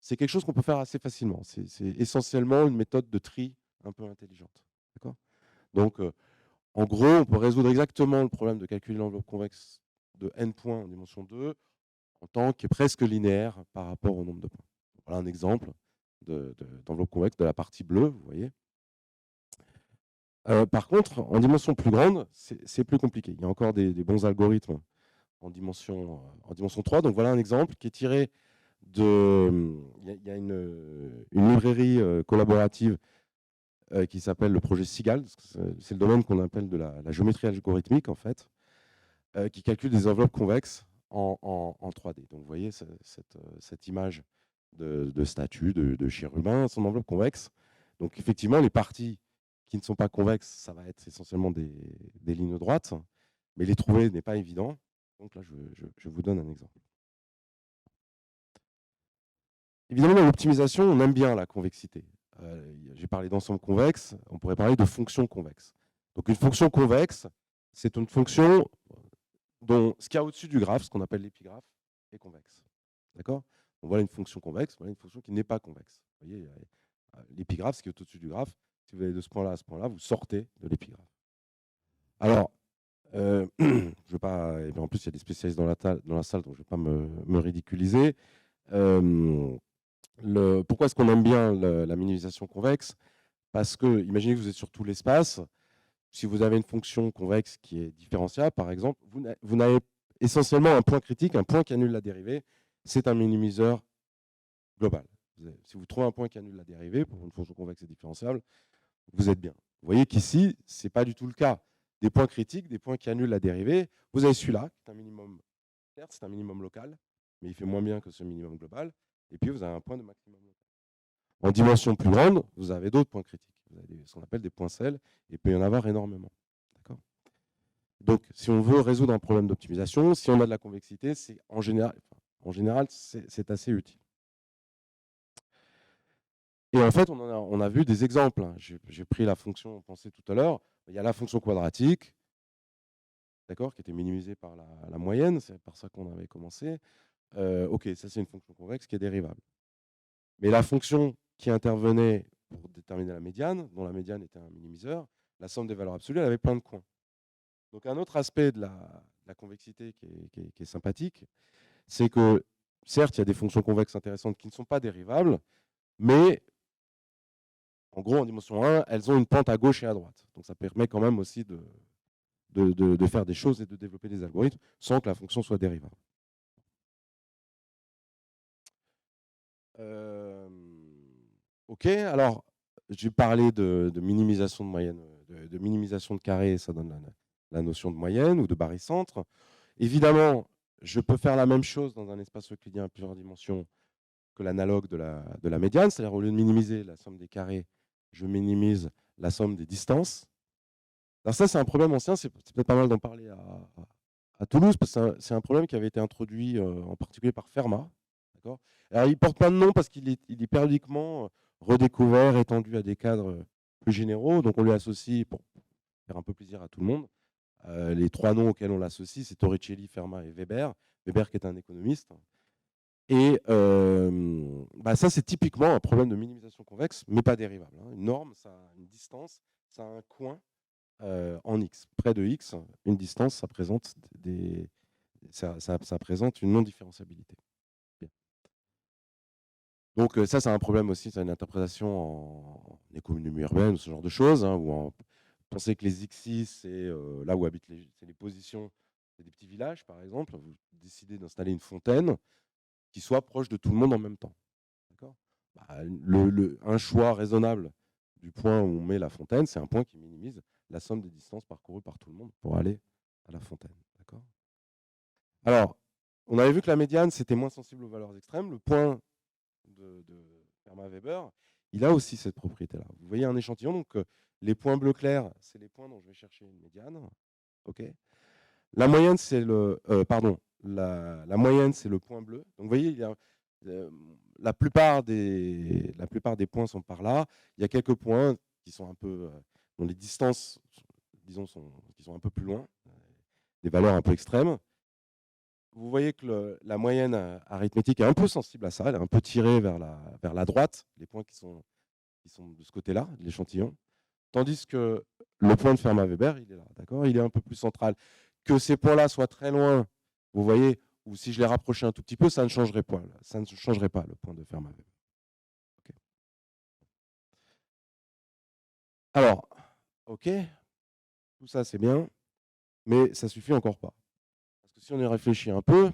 c'est quelque chose qu'on peut faire assez facilement. C'est essentiellement une méthode de tri un peu intelligente. Donc, en gros, on peut résoudre exactement le problème de calculer l'enveloppe convexe de n points en dimension 2 en tant qu'il est presque linéaire par rapport au nombre de points. Voilà un exemple d'enveloppe convexe de la partie bleue, vous voyez. Par contre, en dimension plus grande, c'est plus compliqué. Il y a encore des bons algorithmes en dimension 3. Donc voilà un exemple qui est tiré de... Il y a une librairie collaborative qui s'appelle le projet SIGAL. C'est le domaine qu'on appelle de la géométrie algorithmique, en fait, qui calcule des enveloppes convexes en 3D. Donc vous voyez cette image de statue, de chérubin, son enveloppe convexe. Donc effectivement, les parties qui ne sont pas convexes, ça va être essentiellement des lignes droites, mais les trouver n'est pas évident. Donc là, je vous donne un exemple. Évidemment, dans l'optimisation, on aime bien la convexité. J'ai parlé d'ensemble convexe, on pourrait parler de fonction convexe. Donc une fonction convexe, c'est une fonction dont ce qu'il y a au-dessus du graphe, ce qu'on appelle l'épigraphe, est convexe. D'accord ? Donc voilà une fonction convexe, voilà une fonction qui n'est pas convexe. Vous voyez, l'épigraphe, ce qui est au-dessus du graphe, si vous allez de ce point-là à ce point-là, vous sortez de l'épigraphe. Alors, je veux pas, et en plus il y a des spécialistes dans la salle, donc je ne vais pas me ridiculiser. Pourquoi est-ce qu'on aime bien la minimisation convexe ? Parce que, imaginez que vous êtes sur tout l'espace, si vous avez une fonction convexe qui est différentiable, par exemple, vous n'avez essentiellement un point critique, un point qui annule la dérivée, c'est un minimiseur global. Si vous trouvez un point qui annule la dérivée pour une fonction convexe et différentiable, vous êtes bien. Vous voyez qu'ici, ce n'est pas du tout le cas. Des points critiques, des points qui annulent la dérivée, vous avez celui-là, qui est un minimum, certes, c'est un minimum local, mais il fait moins bien que ce minimum global, et puis vous avez un point de maximum local. En dimension plus grande, vous avez d'autres points critiques. Vous avez ce qu'on appelle des points sel, et il peut y en avoir énormément. Donc, si on veut résoudre un problème d'optimisation, si on a de la convexité, c'est en général, c'est assez utile. Et en fait, on a vu des exemples. J'ai pris la fonction pensée tout à l'heure. Il y a la fonction quadratique, d'accord, qui était minimisée par la moyenne. C'est par ça qu'on avait commencé. OK, ça, c'est une fonction convexe qui est dérivable. Mais la fonction qui intervenait pour déterminer la médiane, dont la médiane était un minimiseur, la somme des valeurs absolues, elle avait plein de coins. Donc, un autre aspect de la convexité qui est sympathique, c'est que, certes, il y a des fonctions convexes intéressantes qui ne sont pas dérivables, mais en gros, en dimension 1, elles ont une pente à gauche et à droite. Donc, ça permet quand même aussi de faire des choses et de développer des algorithmes sans que la fonction soit dérivable. OK, alors, j'ai parlé de minimisation de moyenne, de minimisation de carré, ça donne la notion de moyenne ou de barycentre. Évidemment, je peux faire la même chose dans un espace euclidien à plusieurs dimensions que l'analogue de la médiane, c'est-à-dire au lieu de minimiser la somme des carrés, je minimise la somme des distances. Alors ça, c'est un problème ancien, c'est peut-être pas mal d'en parler à Toulouse, parce que c'est un problème qui avait été introduit en particulier par Fermat. Alors, il ne porte pas de nom parce qu'il est périodiquement redécouvert, étendu à des cadres plus généraux, donc on lui associe, pour faire un peu plaisir à tout le monde, les trois noms auxquels on l'associe, c'est Torricelli, Fermat et Weber. Weber qui est un économiste. Et ça, c'est typiquement un problème de minimisation convexe, mais pas dérivable. Une norme, ça a une distance, ça a un coin en x. Près de x, une distance, ça présente, ça présente une non-différentiabilité. Donc ça, c'est un problème aussi, c'est une interprétation en économie urbaine ou ce genre de choses, où on pensait que les xi, c'est là où habitent les positions C'est des petits villages, par exemple. Vous décidez d'installer une fontaine qui soit proche de tout le monde en même temps. D'accord ? Bah, un choix raisonnable du point où on met la fontaine, c'est un point qui minimise la somme des distances parcourues par tout le monde pour aller à la fontaine. D'accord ? Alors, on avait vu que la médiane, c'était moins sensible aux valeurs extrêmes. Le point de Fermat-Weber, il a aussi cette propriété-là. Vous voyez un échantillon, donc les points bleus clairs, c'est les points dont je vais chercher une médiane. Ok. La moyenne, c'est le la moyenne, c'est le point bleu. Donc, vous voyez, il y a, la plupart des points sont par là. Il y a quelques points qui sont un peu dont les distances, disons, qui sont un peu plus loin, des valeurs un peu extrêmes. Vous voyez que la moyenne arithmétique est un peu sensible à ça. Elle est un peu tirée vers la droite, les points qui sont de ce côté-là, de l'échantillon. Tandis que le point de Fermat-Weber, il est là, d'accord ? Il est un peu plus central. Que ces points-là soient très loin, vous voyez, ou si je les rapprochais un tout petit peu, ça ne changerait pas. Ça ne changerait pas le point de Fermat-Weber. Okay. Alors, ok, tout ça c'est bien, mais ça suffit encore pas. Parce que si on y réfléchit un peu,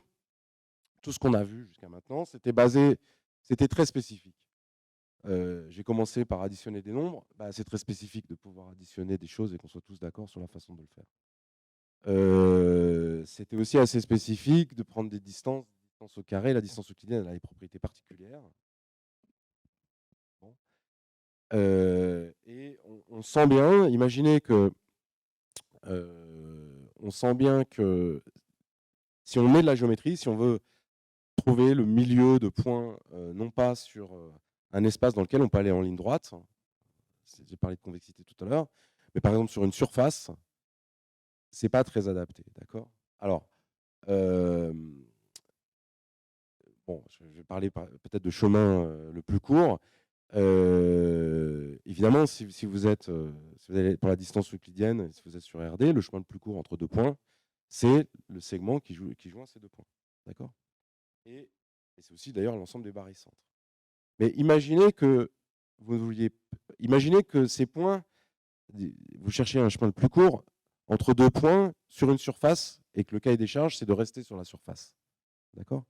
tout ce qu'on a vu jusqu'à maintenant, c'était très spécifique. J'ai commencé par additionner des nombres. Bah, c'est très spécifique de pouvoir additionner des choses et qu'on soit tous d'accord sur la façon de le faire. C'était aussi assez spécifique de prendre des distances au carré. La distance euclidienne, elle a des propriétés particulières. Bon. Et on sent bien, imaginez que on sent bien que si on met de la géométrie, si on veut trouver le milieu de points, non pas sur un espace dans lequel on peut aller en ligne droite, j'ai parlé de convexité tout à l'heure, mais par exemple sur une surface, c'est pas très adapté, d'accord ? Alors, bon, je vais parler peut-être de chemin le plus court. Évidemment, si vous allez pour la distance euclidienne, si vous êtes sur RD, le chemin le plus court entre deux points, c'est le segment qui joint ces deux points, d'accord ? Et c'est aussi d'ailleurs l'ensemble des barycentres. Mais imaginez que ces points, vous cherchez un chemin le plus court entre deux points sur une surface et que le cahier des charges, c'est de rester sur la surface. D'accord ?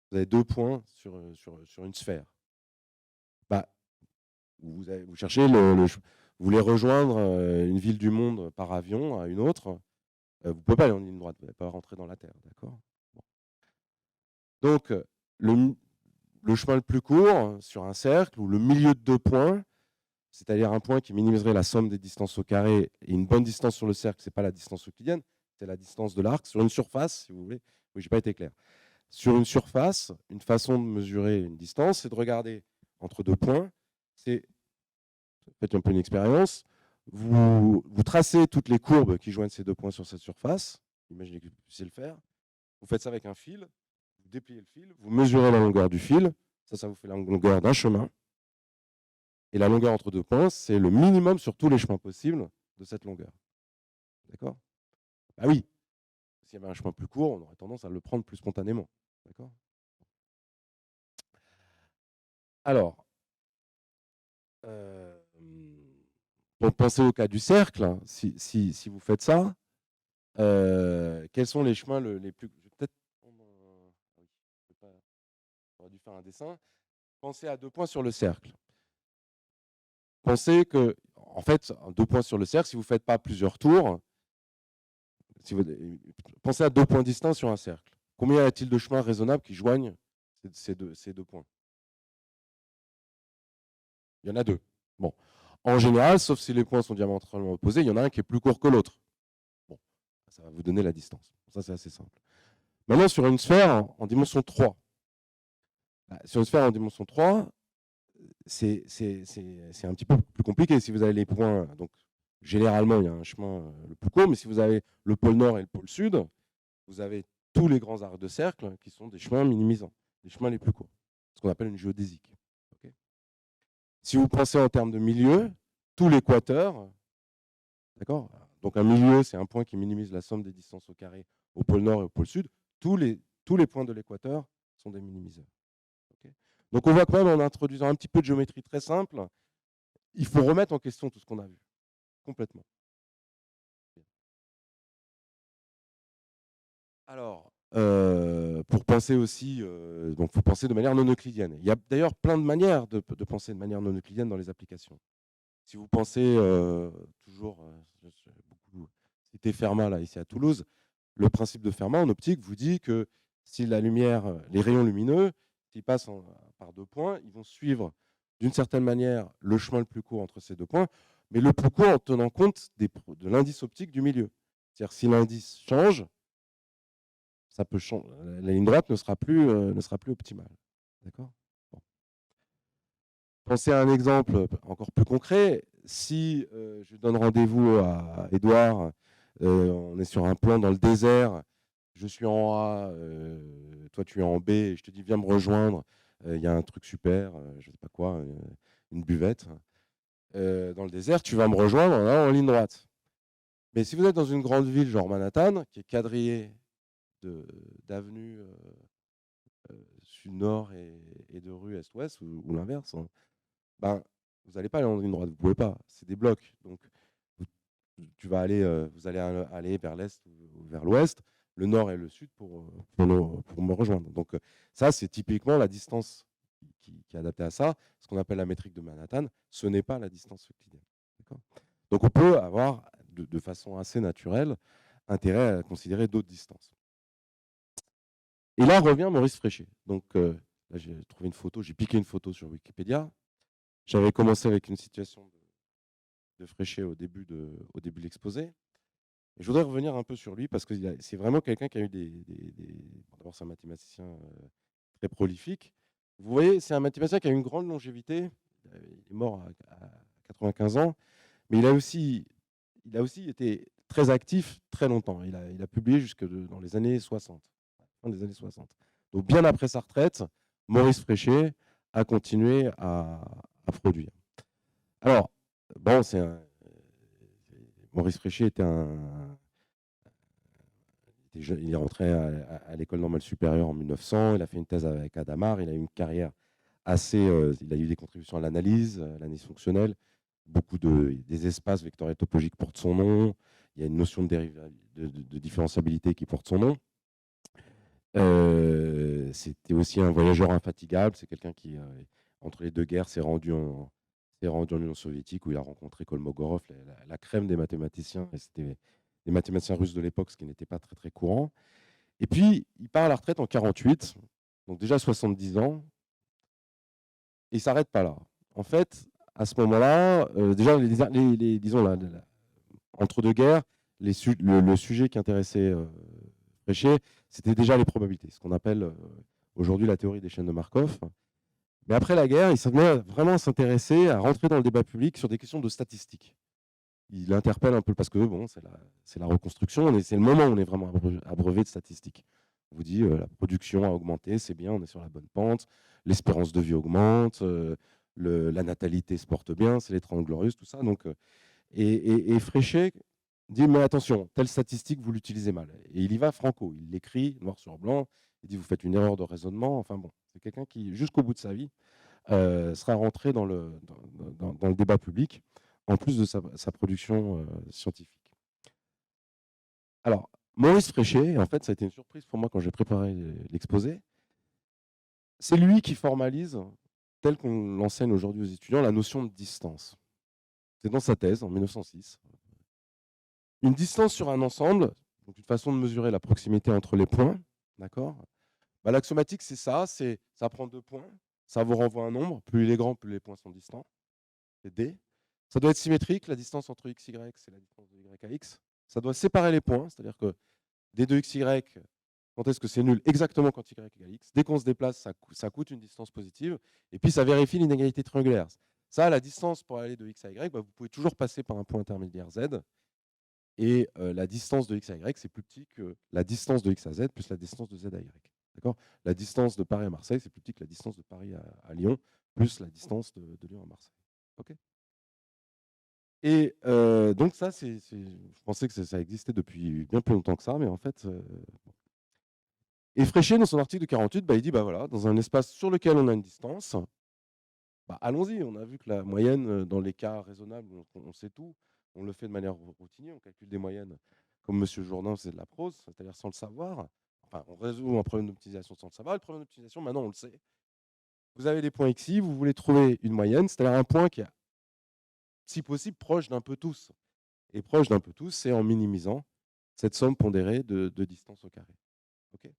Vous avez deux points sur une sphère. Bah, vous cherchez vous voulez rejoindre une ville du monde par avion à une autre. Vous ne pouvez pas aller en ligne droite, vous ne pouvez pas rentrer dans la Terre. D'accord ? Bon. Donc, le chemin le plus court sur un cercle ou le milieu de deux points, c'est-à-dire un point qui minimiserait la somme des distances au carré et une bonne distance sur le cercle, ce n'est pas la distance euclidienne, c'est la distance de l'arc sur une surface, si vous voulez. Oui, je n'ai pas été clair. Sur une surface, une façon de mesurer une distance, c'est de regarder entre deux points. Faites un peu une expérience. Vous tracez toutes les courbes qui joignent ces deux points sur cette surface. Imaginez que vous puissiez le faire. Vous faites ça avec un fil. Vous dépliez le fil. Vous mesurez la longueur du fil. Ça vous fait la longueur d'un chemin. Et la longueur entre deux points, c'est le minimum sur tous les chemins possibles de cette longueur. D'accord ? Bah oui. S'il y avait un chemin plus court, on aurait tendance à le prendre plus spontanément. D'accord ? Alors, pour penser au cas du cercle, si vous faites ça, quels sont les chemins les plus... Je vais peut-être j'aurais dû faire un dessin. Pensez à deux points sur le cercle. Pensez que, en fait, deux points sur le cercle, si vous ne faites pas plusieurs tours, pensez à deux points distincts sur un cercle. Combien y a-t-il de chemins raisonnables qui joignent ces deux points ? Il y en a deux. Bon. En général, sauf si les points sont diamétralement opposés, il y en a un qui est plus court que l'autre. Bon, ça va vous donner la distance. Ça, c'est assez simple. Maintenant, sur une sphère en dimension 3. Sur une sphère en dimension 3, c'est un petit peu plus compliqué. Si vous avez les points, donc généralement, il y a un chemin le plus court, mais si vous avez le pôle nord et le pôle sud, vous avez tous les grands arcs de cercle qui sont des chemins minimisants, des chemins les plus courts, ce qu'on appelle une géodésique. Okay. Si vous pensez en termes de milieu, tout l'équateur, d'accord ? Donc un milieu, c'est un point qui minimise la somme des distances au carré au pôle nord et au pôle sud. Tous les points de l'équateur sont des minimiseurs. Okay. Donc on voit quand même en introduisant un petit peu de géométrie très simple, il faut remettre en question tout ce qu'on a vu, complètement. Alors, pour penser aussi, donc faut penser de manière non euclidienne. Il y a d'ailleurs plein de manières de penser de manière non euclidienne dans les applications. Si vous pensez, toujours, je beaucoup cité Fermat là, ici à Toulouse, le principe de Fermat en optique vous dit que si la lumière, les rayons lumineux, s'ils passent par 2 points, ils vont suivre d'une certaine manière le chemin le plus court entre ces 2 points, mais le plus court en tenant compte de l'indice optique du milieu. C'est-à-dire si l'indice change, ça peut changer. La ligne droite ne sera plus optimale. D'accord. Bon. Pensez à un exemple encore plus concret. Si je donne rendez-vous à Édouard, on est sur un plan dans le désert, je suis en A, toi tu es en B, et je te dis viens me rejoindre, il y a un truc super, je ne sais pas quoi, une buvette. Dans le désert, tu vas me rejoindre en ligne droite. Mais si vous êtes dans une grande ville genre Manhattan, qui est quadrillée d'avenues sud-nord et de rues est-ouest, ou l'inverse, hein, ben, vous n'allez pas aller en ligne droite, vous ne pouvez pas, c'est des blocs. Donc, vous, vous allez aller vers l'est ou vers l'ouest, le nord et le sud pour me rejoindre. Donc, ça, c'est typiquement la distance qui est adaptée à ça, ce qu'on appelle la métrique de Manhattan. Ce n'est pas la distance euclidienne. Donc, on peut avoir, de façon assez naturelle, intérêt à considérer d'autres distances. Et là revient Maurice Fréchet. Donc, là, j'ai trouvé une photo, j'ai piqué une photo sur Wikipédia. J'avais commencé avec une situation de Fréchet au début de l'exposé. Et je voudrais revenir un peu sur lui parce que c'est vraiment quelqu'un qui a eu d'abord, c'est un mathématicien très prolifique. Vous voyez, c'est un mathématicien qui a eu une grande longévité. Il est mort à 95 ans, mais il a aussi été très actif très longtemps. Il a publié jusque dans les années 60, fin des années 60. Donc, bien après sa retraite, Maurice Fréchet a continué à produire. Alors, bon, Maurice Fréchet il est rentré à l'école normale supérieure en 1900. Il a fait une thèse avec Hadamard. Il a eu une carrière assez. Il a eu des contributions à l'analyse fonctionnelle. Beaucoup des espaces vectoriels topologiques portent son nom. Il y a une notion de différenciabilité qui porte son nom. C'était aussi un voyageur infatigable. C'est quelqu'un qui, entre les deux guerres, s'est rendu en Union soviétique où il a rencontré Kolmogorov, la crème des mathématiciens. Et c'était des mathématiciens russes de l'époque, ce qui n'était pas très, très courant. Et puis, il part à la retraite en 1948, donc déjà 70 ans, et il ne s'arrête pas là. En fait, à ce moment-là, déjà, disons, entre deux guerres, le sujet qui intéressait Fréchet, c'était déjà les probabilités, ce qu'on appelle aujourd'hui la théorie des chaînes de Markov. Mais après la guerre, il s'est mis vraiment à s'intéresser, à rentrer dans le débat public sur des questions de statistiques. Il interpelle un peu parce que bon, c'est la reconstruction, c'est le moment où on est vraiment abreuvé de statistiques. On vous dit la production a augmenté, c'est bien, on est sur la bonne pente, l'espérance de vie augmente, la natalité se porte bien, c'est les 30 glorieuses, tout ça. Donc, et Fréchet dit mais attention, telle statistique, vous l'utilisez mal. Et il y va franco, il l'écrit noir sur blanc, il dit vous faites une erreur de raisonnement. Enfin bon, c'est quelqu'un qui, jusqu'au bout de sa vie, sera rentré dans le débat public, en plus de sa production scientifique. Alors, Maurice Fréchet, en fait, ça a été une surprise pour moi quand j'ai préparé l'exposé. C'est lui qui formalise, tel qu'on l'enseigne aujourd'hui aux étudiants, la notion de distance. C'est dans sa thèse, en 1906. Une distance sur un ensemble, donc une façon de mesurer la proximité entre les points, d'accord. L'axiomatique, c'est ça prend 2 points, ça vous renvoie un nombre, plus il est grand, plus les points sont distants, c'est D. Ça doit être symétrique, la distance entre x, y, c'est la distance de y à x. Ça doit séparer les points, c'est-à-dire que d de x, y, quand est-ce que c'est nul? Exactement quand y égale x. Dès qu'on se déplace, ça coûte une distance positive. Et puis, ça vérifie l'inégalité triangulaire. Ça, la distance pour aller de x à y, vous pouvez toujours passer par un point intermédiaire z. Et la distance de x à y, c'est plus petit que la distance de x à z plus la distance de z à y. D'accord. La distance de Paris à Marseille, c'est plus petit que la distance de Paris à Lyon, plus la distance de Lyon à Marseille. OK. Et donc ça, je pensais que ça existait depuis bien plus longtemps que ça, mais en fait... Et Fréchet, dans son article de 48, il dit, voilà, dans un espace sur lequel on a une distance, allons-y, on a vu que la moyenne, dans les cas raisonnables, on sait tout, on le fait de manière routinière, on calcule des moyennes comme Monsieur Jourdain faisait de la prose, c'est-à-dire sans le savoir. Enfin, on résout un problème d'optimisation sans le savoir. Le problème d'optimisation, maintenant, on le sait. Vous avez des points xi, vous voulez trouver une moyenne, c'est-à-dire un point qui est, si possible, proche d'un peu tous. Et proche d'un peu tous, c'est en minimisant cette somme pondérée de distance au carré. Okay.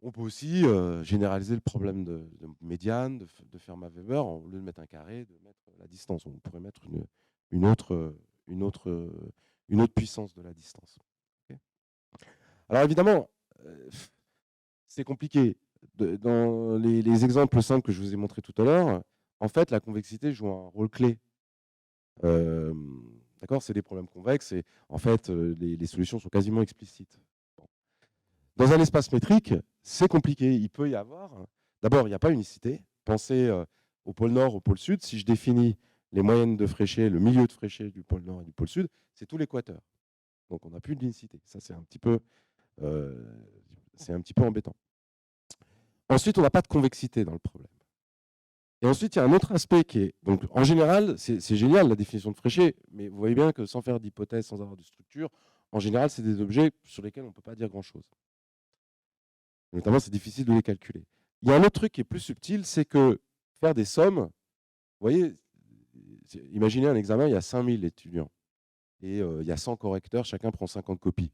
On peut aussi généraliser le problème de médiane, de Fermat-Weber, au lieu de mettre un carré, de mettre la distance. On pourrait mettre une autre puissance de la distance. Okay. Alors évidemment, c'est compliqué. Dans les exemples simples que je vous ai montrés tout à l'heure, en fait, la convexité joue un rôle clé. D'accord, c'est des problèmes convexes et en fait, les solutions sont quasiment explicites. Dans un espace métrique, c'est compliqué. Il peut y avoir, d'abord, il n'y a pas unicité. Pensez au pôle nord, au pôle sud. Si je définis les moyennes de Fréchet, le milieu de Fréchet du pôle nord et du pôle sud, c'est tout l'équateur. Donc on n'a plus d'unicité. Ça, c'est un petit peu embêtant. Ensuite, on n'a pas de convexité dans le problème. Et ensuite, il y a un autre aspect qui est, donc en général, c'est génial la définition de Fréchet, mais vous voyez bien que sans faire d'hypothèse, sans avoir de structure, en général, c'est des objets sur lesquels on ne peut pas dire grand-chose. Notamment, c'est difficile de les calculer. Il y a un autre truc qui est plus subtil, c'est que faire des sommes, vous voyez, imaginez un examen, il y a 5000 étudiants et il y a 100 correcteurs, chacun prend 50 copies.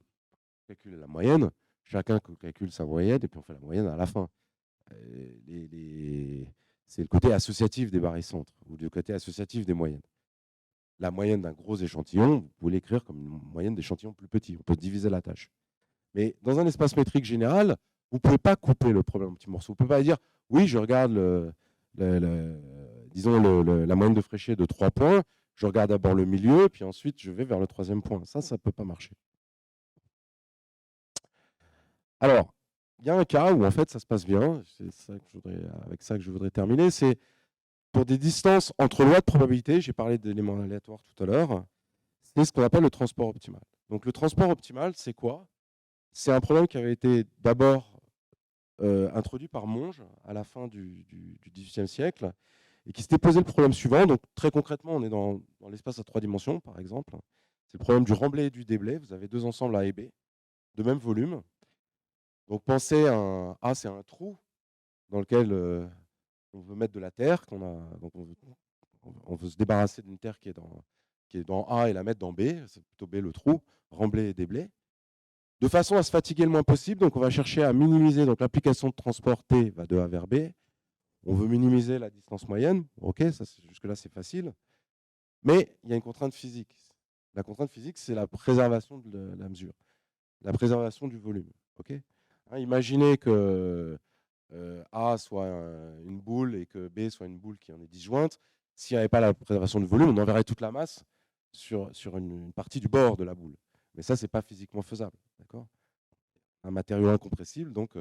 On calcule la moyenne, chacun calcule sa moyenne et puis on fait la moyenne à la fin. C'est le côté associatif des barycentres ou le côté associatif des moyennes. La moyenne d'un gros échantillon, vous pouvez l'écrire comme une moyenne d'échantillons plus petits. On peut diviser la tâche. Mais dans un espace métrique général, vous ne pouvez pas couper le problème en petits morceaux. Vous ne pouvez pas dire, oui, je regarde disons la moyenne de Fréchet de 3 points, je regarde d'abord le milieu, puis ensuite je vais vers le 3e point. Ça ne peut pas marcher. Alors, il y a un cas où en fait ça se passe bien, c'est ça avec ça que je voudrais terminer, c'est pour des distances entre lois de probabilité, j'ai parlé d'éléments aléatoires tout à l'heure, c'est ce qu'on appelle le transport optimal. Donc le transport optimal, c'est quoi? C'est un problème qui avait été d'abord introduit par Monge à la fin du XVIIIe siècle et qui s'était posé le problème suivant. Donc très concrètement, on est dans l'espace à 3 dimensions, par exemple. C'est le problème du remblai et du déblai. Vous avez 2 ensembles A et B de même volume. Donc pensez à un A, c'est un trou dans lequel on veut mettre de la terre. Donc on veut se débarrasser d'une terre qui est dans A et la mettre dans B. C'est plutôt B le trou, remblai et déblai. De façon à se fatiguer le moins possible, donc on va chercher à minimiser. Donc l'application de transport T va de A vers B. On veut minimiser la distance moyenne. OK, jusque-là, c'est facile. Mais il y a une contrainte physique. La contrainte physique, c'est la préservation de la mesure, la préservation du volume. Okay, imaginez que A soit une boule et que B soit une boule qui en est disjointe. S'il n'y avait pas la préservation du volume, on enverrait toute la masse sur une partie du bord de la boule. Mais ça, ce n'est pas physiquement faisable. Un matériau incompressible, donc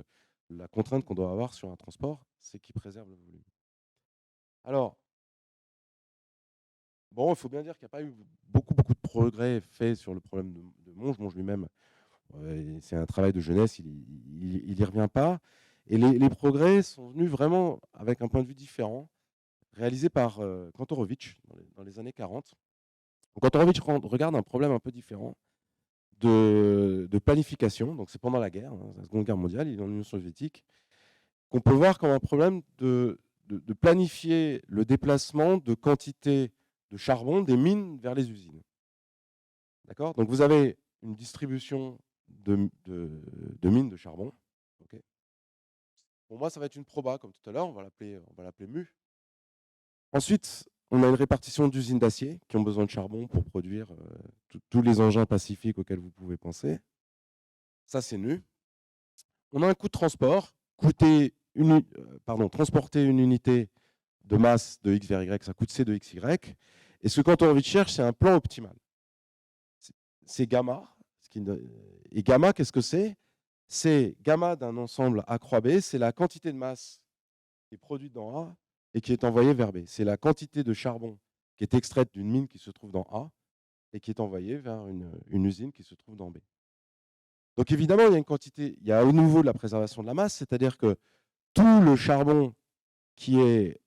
la contrainte qu'on doit avoir sur un transport, c'est qu'il préserve le volume. Alors, bon, il faut bien dire qu'il n'y a pas eu beaucoup de progrès faits sur le problème de Monge. Monge lui-même, c'est un travail de jeunesse, il n'y revient pas. Et les progrès sont venus vraiment avec un point de vue différent, réalisé par Kantorowicz dans les années 40. Kantorowicz regarde un problème un peu différent de planification. Donc c'est pendant la guerre, la Seconde Guerre mondiale, il est en Union soviétique, qu'on peut voir comme un problème de planifier le déplacement de quantité de charbon des mines vers les usines. D'accord ? Donc vous avez une distribution de mines de charbon. Okay. Pour moi, ça va être une proba, comme tout à l'heure, on va l'appeler mu. Ensuite, on a une répartition d'usines d'acier qui ont besoin de charbon pour produire tous les engins pacifiques auxquels vous pouvez penser. Ça, c'est nu. On a un coût de transport, transporter une unité de masse de X vers Y, ça coûte C de XY. Et ce que Kantorowicz cherche, c'est un plan optimal. C'est gamma. Et gamma, qu'est-ce que c'est? C'est gamma d'un ensemble A croix B, c'est la quantité de masse qui est produite dans A et qui est envoyée vers B. C'est la quantité de charbon qui est extraite d'une mine qui se trouve dans A et qui est envoyée vers une usine qui se trouve dans B. Donc évidemment, il y a au nouveau de la préservation de la masse, c'est-à-dire que tout le charbon qui est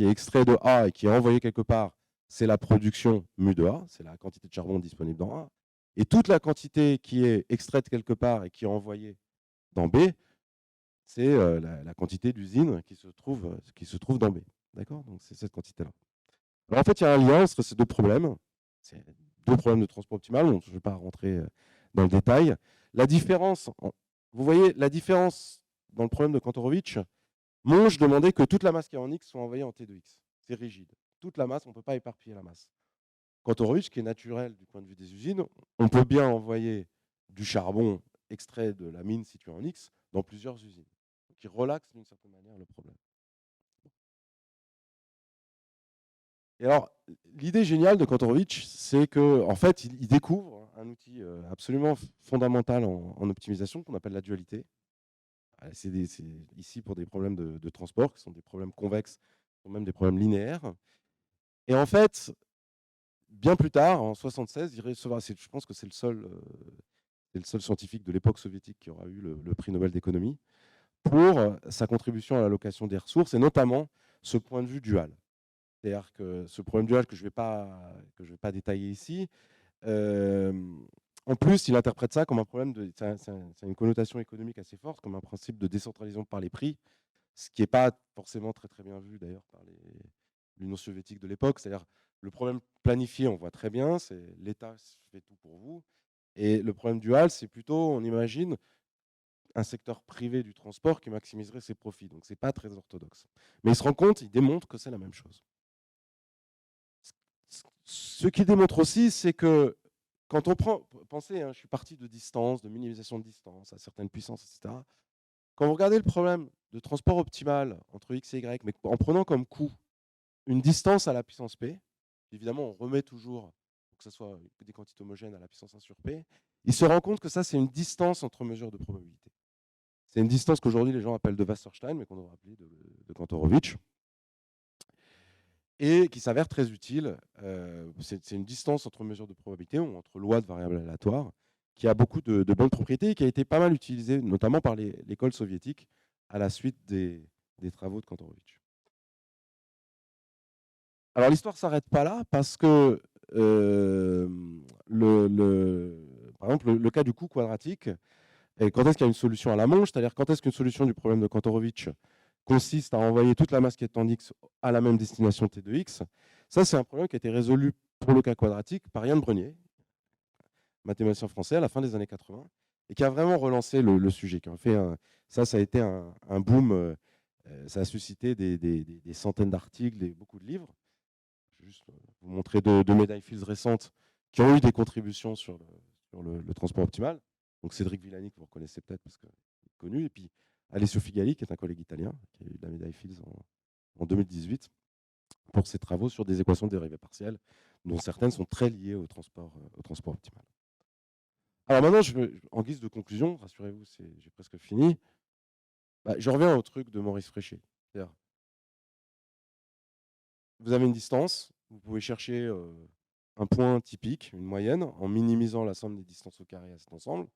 extrait de A et qui est envoyé quelque part, c'est la production mu de A, c'est la quantité de charbon disponible dans A. Et toute la quantité qui est extraite quelque part et qui est envoyée dans B, c'est la quantité d'usine qui se trouve dans B. D'accord? Donc, c'est cette quantité-là. Alors, en fait, il y a un lien entre ces deux problèmes. C'est deux problèmes de transport optimal. Donc, je ne vais pas rentrer dans le détail. La différence, vous voyez, la différence dans le problème de Kantorowicz, Monge demandait que toute la masse qui est en X soit envoyée en T de X. C'est rigide. Toute la masse, on ne peut pas éparpiller la masse. Kantorowicz, qui est naturel du point de vue des usines, on peut bien envoyer du charbon extrait de la mine située en X dans plusieurs usines, qui relaxe d'une certaine manière le problème. Et alors, l'idée géniale de Kantorowicz, c'est qu'en fait, il découvre un outil absolument fondamental en optimisation qu'on appelle la dualité. C'est ici pour des problèmes de transport, qui sont des problèmes convexes, ou même des problèmes linéaires. Et en fait, bien plus tard, en 1976, il recevra, je pense que c'est le seul scientifique de l'époque soviétique qui aura eu le prix Nobel d'économie, pour sa contribution à l'allocation des ressources, et notamment ce point de vue dual. C'est-à-dire que ce problème dual que je ne vais pas détailler ici, en plus, il interprète ça comme un problème c'est une connotation économique assez forte, comme un principe de décentralisation par les prix, ce qui n'est pas forcément très très bien vu d'ailleurs par l'Union soviétique de l'époque. C'est-à-dire le problème planifié, on voit très bien, c'est l'État fait tout pour vous. Et le problème dual, c'est plutôt, on imagine, un secteur privé du transport qui maximiserait ses profits. Donc, ce n'est pas très orthodoxe. Mais il se rend compte, il démontre que c'est la même chose. Ce qu'il démontre aussi, c'est que quand on prend, pensez, je suis parti de distance, de minimisation de distance à certaines puissances, etc. Quand vous regardez le problème de transport optimal entre X et Y, mais en prenant comme coût une distance à la puissance P, évidemment, on remet toujours, pour que ce soit des quantités homogènes à la puissance 1 sur P, il se rend compte que ça, c'est une distance entre mesures de probabilité. C'est une distance qu'aujourd'hui les gens appellent de Wasserstein, mais qu'on devrait appeler de Kantorowicz, et qui s'avère très utile. C'est une distance entre mesures de probabilité ou entre lois de variables aléatoires, qui a beaucoup de bonnes propriétés et qui a été pas mal utilisée, notamment par l'école soviétique, à la suite des travaux de Kantorowicz. Alors l'histoire ne s'arrête pas là, parce que, par exemple, le cas du coût quadratique, et quand est-ce qu'il y a une solution à la manche, c'est-à-dire quand est-ce qu'une solution du problème de Kantorowicz consiste à envoyer toute la masse qui est en X à la même destination T de X. Ça, c'est un problème qui a été résolu pour le cas quadratique par Yann Brenier, mathématicien français à la fin des années 80, et qui a vraiment relancé le sujet. Qui a fait ça a été un boom, ça a suscité des centaines d'articles et beaucoup de livres. Je vais juste vous montrer deux médailles Fields récentes qui ont eu des contributions sur le transport optimal. Donc Cédric Villani, que vous reconnaissez peut-être parce qu'il est connu, et puis Alessio Figali, qui est un collègue italien, qui a eu la médaille Fields en 2018 pour ses travaux sur des équations de dérivées partielles, dont certaines sont très liées au transport optimal. Alors maintenant, en guise de conclusion, rassurez-vous, j'ai presque fini, je reviens au truc de Maurice Fréchet. Vous avez une distance, vous pouvez chercher un point typique, une moyenne, en minimisant la somme des distances au carré à cet ensemble.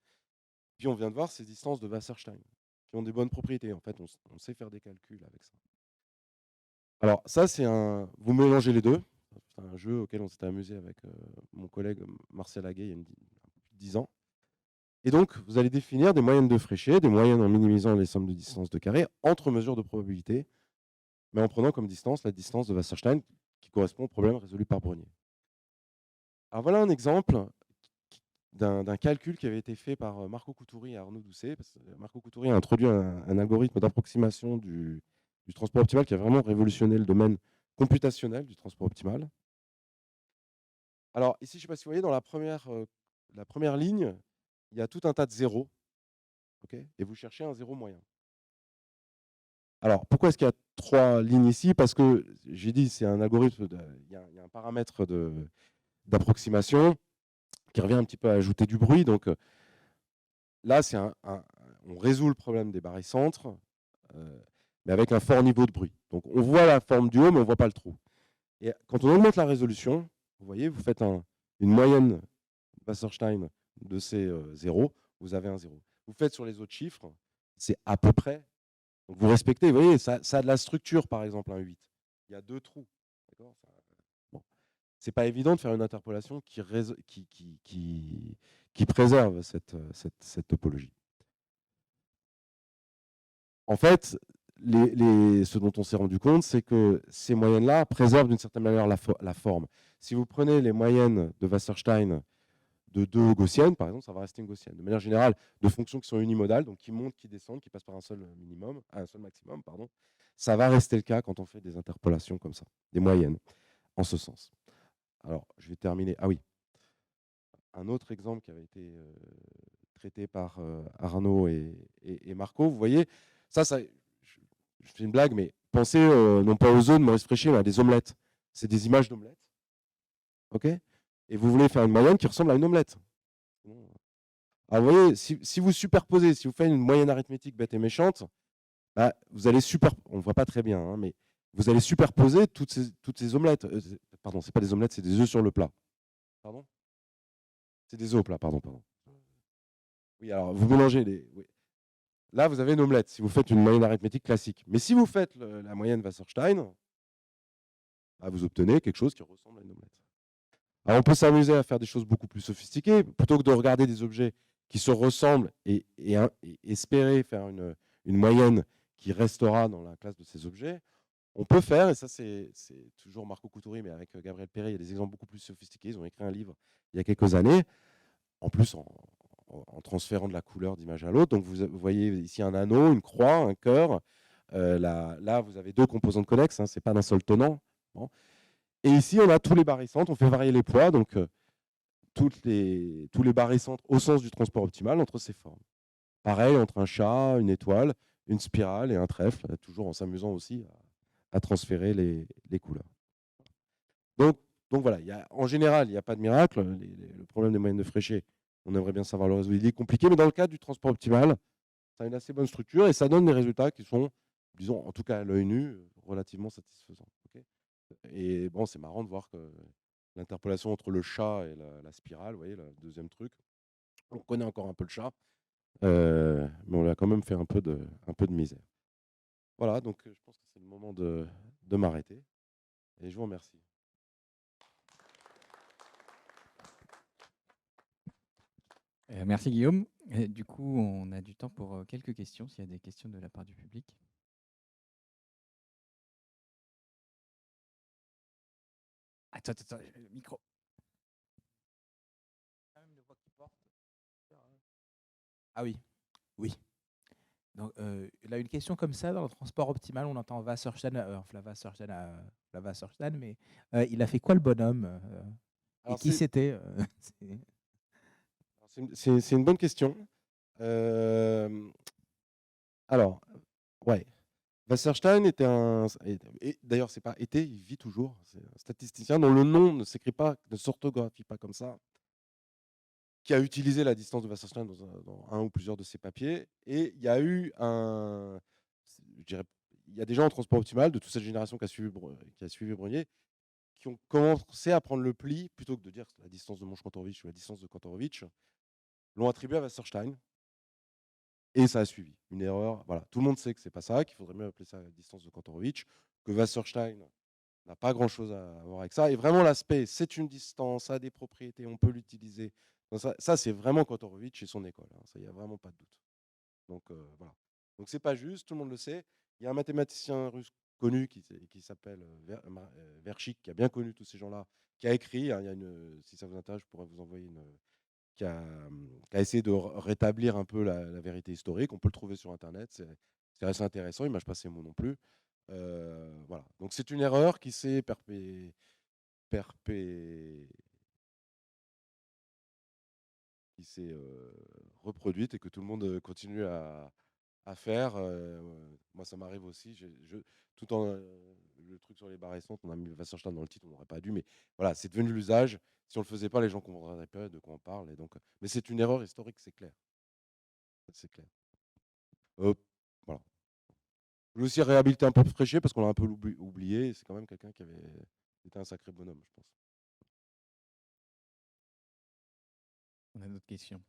Puis on vient de voir ces distances de Wasserstein, qui ont des bonnes propriétés. En fait, on sait faire des calculs avec ça. Alors ça, vous mélangez les deux. C'est un jeu auquel on s'était amusé avec mon collègue Martial Haguet il y a plus de 10 ans. Et donc, vous allez définir des moyennes de Fréchet, des moyennes en minimisant les sommes de distances de carré entre mesures de probabilité, mais en prenant comme distance la distance de Wasserstein qui correspond au problème résolu par Brenier. Alors voilà un exemple d'un calcul qui avait été fait par Marco Couturi et Arnaud Doucet. Marco Couturi a introduit un algorithme d'approximation du transport optimal qui a vraiment révolutionné le domaine computationnel du transport optimal. Alors ici, je ne sais pas si vous voyez, dans la première ligne, il y a tout un tas de zéros, et vous cherchez un zéro moyen. Alors, pourquoi est-ce qu'il y a 3 lignes ici? Parce que, j'ai dit, c'est un algorithme, il y a un paramètre d'approximation qui revient un petit peu à ajouter du bruit. Donc là, on résout le problème des barycentres, mais avec un fort niveau de bruit. Donc on voit la forme du haut, mais on ne voit pas le trou. Et quand on augmente la résolution, vous voyez, vous faites une moyenne Wasserstein de ces zéros, vous avez un zéro. Vous faites sur les autres chiffres, c'est à peu près. Donc vous respectez, vous voyez, ça a de la structure, par exemple, un 8. Il y a 2 trous. Bon. c'est pas évident de faire une interpolation qui préserve cette topologie. En fait, ce dont on s'est rendu compte, c'est que ces moyennes-là préservent d'une certaine manière la forme. Si vous prenez les moyennes de Wasserstein de deux gaussiennes, par exemple, ça va rester une gaussienne. De manière générale, de fonctions qui sont unimodales, donc qui montent, qui descendent, qui passent par un seul maximum, pardon, ça va rester le cas quand on fait des interpolations comme ça, des moyennes, en ce sens. Alors, je vais terminer. Ah oui, un autre exemple qui avait été traité par Arnaud et Marco, vous voyez, je fais une blague, mais pensez non pas aux œufs de Maurice Fréchet, mais à des omelettes. C'est des images d'omelettes. OK? Et vous voulez faire une moyenne qui ressemble à une omelette. Alors, vous voyez, si vous superposez, si vous faites une moyenne arithmétique bête et méchante, bah, vous allez on ne voit pas très bien, hein, mais vous allez superposer toutes ces omelettes. Pardon, ce n'est pas des omelettes, c'est des œufs sur le plat. Pardon? C'est des œufs au plat, pardon. Oui, alors vous mélangez les. Oui. Là, vous avez une omelette si vous faites une moyenne arithmétique classique. Mais si vous faites la moyenne Wasserstein, bah, vous obtenez quelque chose qui ressemble à une omelette. Alors, on peut s'amuser à faire des choses beaucoup plus sophistiquées. Plutôt que de regarder des objets qui se ressemblent et espérer faire une moyenne qui restera dans la classe de ces objets, on peut faire, et ça c'est toujours Marco Couturi, mais avec Gabriel Perret, il y a des exemples beaucoup plus sophistiqués. Ils ont écrit un livre il y a quelques années, en plus en transférant de la couleur d'image à l'autre. Donc vous voyez ici un anneau, une croix, un cœur. Là, vous avez deux composantes connexes, hein, ce n'est pas d'un seul tenant. Bon. Et ici, on a tous les barycentres, on fait varier les poids, donc tous les barycentres au sens du transport optimal entre ces formes. Pareil entre un chat, une étoile, une spirale et un trèfle, toujours en s'amusant aussi à transférer les couleurs. Donc voilà, en général, il n'y a pas de miracle. Le problème des moyennes de Fréchet, on aimerait bien savoir le résoudre. Il est compliqué, mais dans le cadre du transport optimal, ça a une assez bonne structure et ça donne des résultats qui sont, disons, en tout cas à l'œil nu, relativement satisfaisants. Okay, et bon, c'est marrant de voir que l'interpolation entre le chat et la spirale, vous voyez, le deuxième truc, on connaît encore un peu le chat, mais on a quand même fait un peu de misère. Voilà, donc je pense que c'est le moment de m'arrêter. Et je vous remercie. Merci Guillaume. Et du coup, on a du temps pour quelques questions, s'il y a des questions de la part du public. Attends, le micro. Ah oui, oui. Donc, là, une question comme ça, dans le transport optimal, on entend Wasserstein, mais il a fait quoi le bonhomme et qui c'était C'est une bonne question. Alors, ouais. Wasserstein était d'ailleurs, c'est pas été, il vit toujours. C'est un statisticien dont le nom ne s'écrit pas, ne s'orthographie pas comme ça, qui a utilisé la distance de Wasserstein dans un ou plusieurs de ses papiers. Et il y a eu il y a des gens en transport optimal de toute cette génération qui a suivi Brunier, qui ont commencé à prendre le pli, plutôt que de dire la distance de Monch-Kantorowicz ou la distance de Kantorowicz, l'ont attribué à Wasserstein. Et ça a suivi. Une erreur. Voilà. Tout le monde sait que ce n'est pas ça, qu'il faudrait mieux appeler ça la distance de Kantorowicz, que Wasserstein n'a pas grand-chose à voir avec ça. Et vraiment, l'aspect, c'est une distance, ça a des propriétés, on peut l'utiliser. Ça c'est vraiment Kantorowicz et son école. Hein. Ça, il n'y a vraiment pas de doute. Donc, voilà. Donc, ce n'est pas juste, tout le monde le sait. Il y a un mathématicien russe connu qui s'appelle Verchik, qui a bien connu tous ces gens-là, qui a écrit, hein, si ça vous intéresse, je pourrais vous envoyer qui a essayé de rétablir un peu la vérité historique. On peut le trouver sur Internet, c'est assez intéressant, il ne mâche pas ses mots non plus. Voilà. Donc c'est une erreur qui s'est reproduite et que tout le monde continue à faire. Moi, ça m'arrive aussi. Tout en le truc sur les barycentres, on a mis Wasserstein dans le titre, on n'aurait pas dû, mais voilà, c'est devenu l'usage. Si on ne le faisait pas, les gens comprendraient pas de quoi on parle. Et donc, mais c'est une erreur historique, c'est clair. C'est clair. Voilà. Je voulais aussi réhabiliter un peu Fréchet parce qu'on l'a un peu oublié. C'est quand même quelqu'un qui avait été un sacré bonhomme, je pense. On a d'autres questions.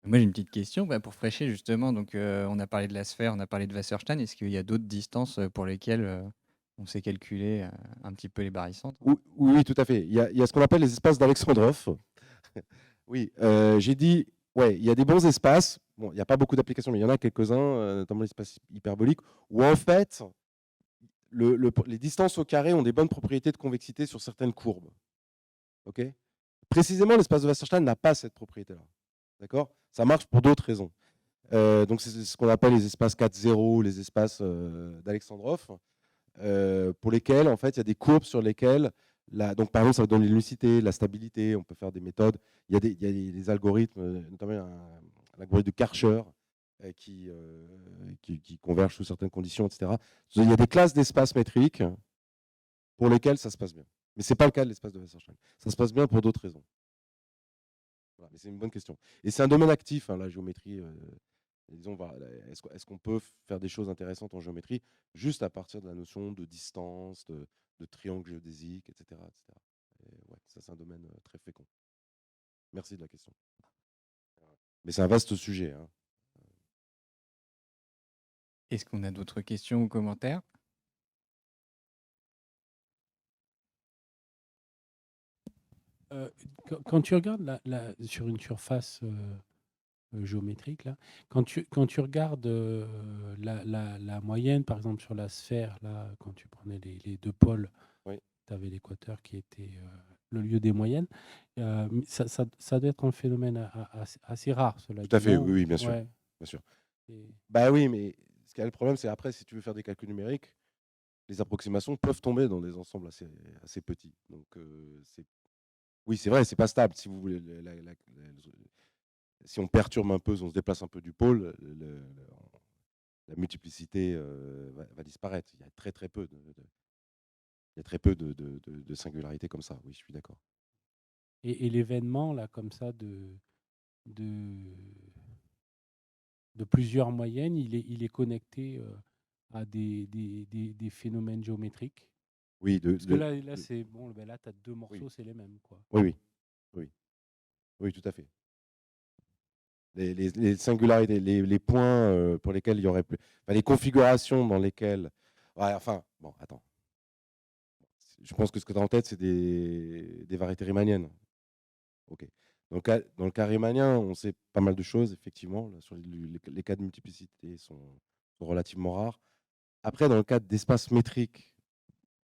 Moi, j'ai une petite question pour Fréchet, justement. Donc, on a parlé de la sphère, on a parlé de Wasserstein. Est-ce qu'il y a d'autres distances pour lesquelles on sait calculer un petit peu les barycentres? Oui, oui, tout à fait. Il y a ce qu'on appelle les espaces d'Alexandrov. Oui, j'ai dit, ouais, il y a des bons espaces. Bon, il n'y a pas beaucoup d'applications, mais il y en a quelques-uns, notamment l'espace hyperbolique, où en fait, les distances au carré ont des bonnes propriétés de convexité sur certaines courbes. Ok. Précisément, l'espace de Wasserstein n'a pas cette propriété-là. D'accord. Ça marche pour d'autres raisons. Donc, c'est ce qu'on appelle les espaces 4-0, les espaces d'Alexandrov, pour lesquels, en fait, il y a des courbes sur lesquelles, donc, par exemple, ça va donner l'unicité, la stabilité, on peut faire des méthodes. Il y a des algorithmes, notamment un algorithme de Karcher, qui convergent sous certaines conditions, etc. Il y a des classes d'espaces métriques pour lesquelles ça se passe bien. Mais ce n'est pas le cas de l'espace de Wasserstein. Ça se passe bien pour d'autres raisons. Voilà, mais c'est une bonne question. Et c'est un domaine actif, la géométrie. Disons, est-ce qu'on peut faire des choses intéressantes en géométrie juste à partir de la notion de distance, de triangle géodésique, etc. etc. Et ouais, ça, c'est un domaine très fécond. Merci de la question. Mais c'est un vaste sujet. Hein. Est-ce qu'on a d'autres questions ou commentaires? Quand tu regardes sur une surface géométrique, là, quand tu regardes la moyenne, par exemple sur la sphère, là, quand tu prenais les deux pôles, Oui. tu avais l'équateur qui était le lieu des moyennes. Ça doit être un phénomène assez rare, cela Tout à dit, fait, non? oui, bien sûr. Ouais. Bien sûr. Et- Bah oui, mais ce qui a le problème, c'est après, si tu veux faire des calculs numériques, les approximations peuvent tomber dans des ensembles assez petits. Donc, oui, c'est vrai, c'est pas stable. Si vous voulez, si on perturbe un peu, si on se déplace un peu du pôle, la multiplicité va disparaître. Il y a très peu il y a très peu de singularités comme ça. Oui, je suis d'accord. Et l'événement, là, comme ça, de, de plusieurs moyennes, il est connecté à des phénomènes géométriques. Oui, Parce que là c'est bon, ben là, tu as deux morceaux, oui. c'est les mêmes, quoi. Oui, oui, tout à fait. Les singularités, les points pour lesquels il y aurait plus. Enfin, les configurations dans lesquelles. Ouais, enfin, bon, attends. Je pense que ce que tu as en tête, c'est des variétés riemanniennes. Ok. Dans le cas riemanien, on sait pas mal de choses, effectivement. Là, sur les cas de multiplicité sont relativement rares. Après, dans le cas d'espace métrique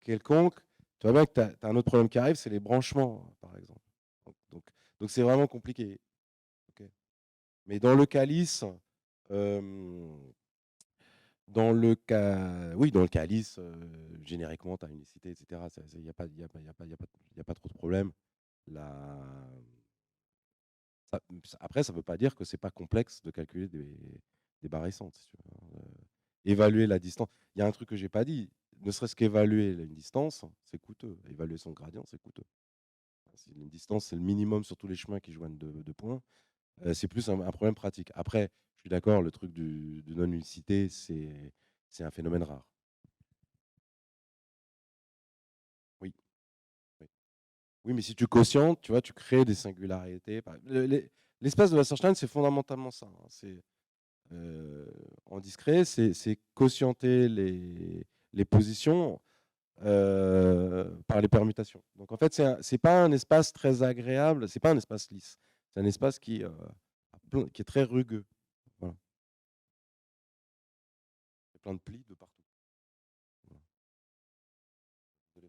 quelconque, tu vois bien que tu as un autre problème qui arrive, c'est les branchements, par exemple. Donc c'est vraiment compliqué. Okay. Mais dans le cas lisse, dans le cas lisse, génériquement, tu as unicité, etc. Il n'y a pas trop de problème. Après, ça ne veut pas dire que ce n'est pas complexe de calculer des barycentres. Si tu veux. Évaluer la distance. Il y a un truc que je n'ai pas dit. Ne serait-ce qu'évaluer une distance, c'est coûteux. Évaluer son gradient, c'est coûteux. Si une distance, c'est le minimum sur tous les chemins qui joignent deux points, c'est plus un problème pratique. Après, je suis d'accord, le truc de non-unicité, c'est un phénomène rare. Oui. Oui. Oui, mais si tu quotientes, tu vois, tu crées des singularités. L'espace de Wasserstein, c'est fondamentalement ça. Hein. C'est en discret, c'est quotienter les positions par les permutations. Donc en fait, c'est pas un espace très agréable, c'est pas un espace lisse. C'est un espace qui est très rugueux. Voilà. Il y a plein de plis de partout. Voilà. Est-ce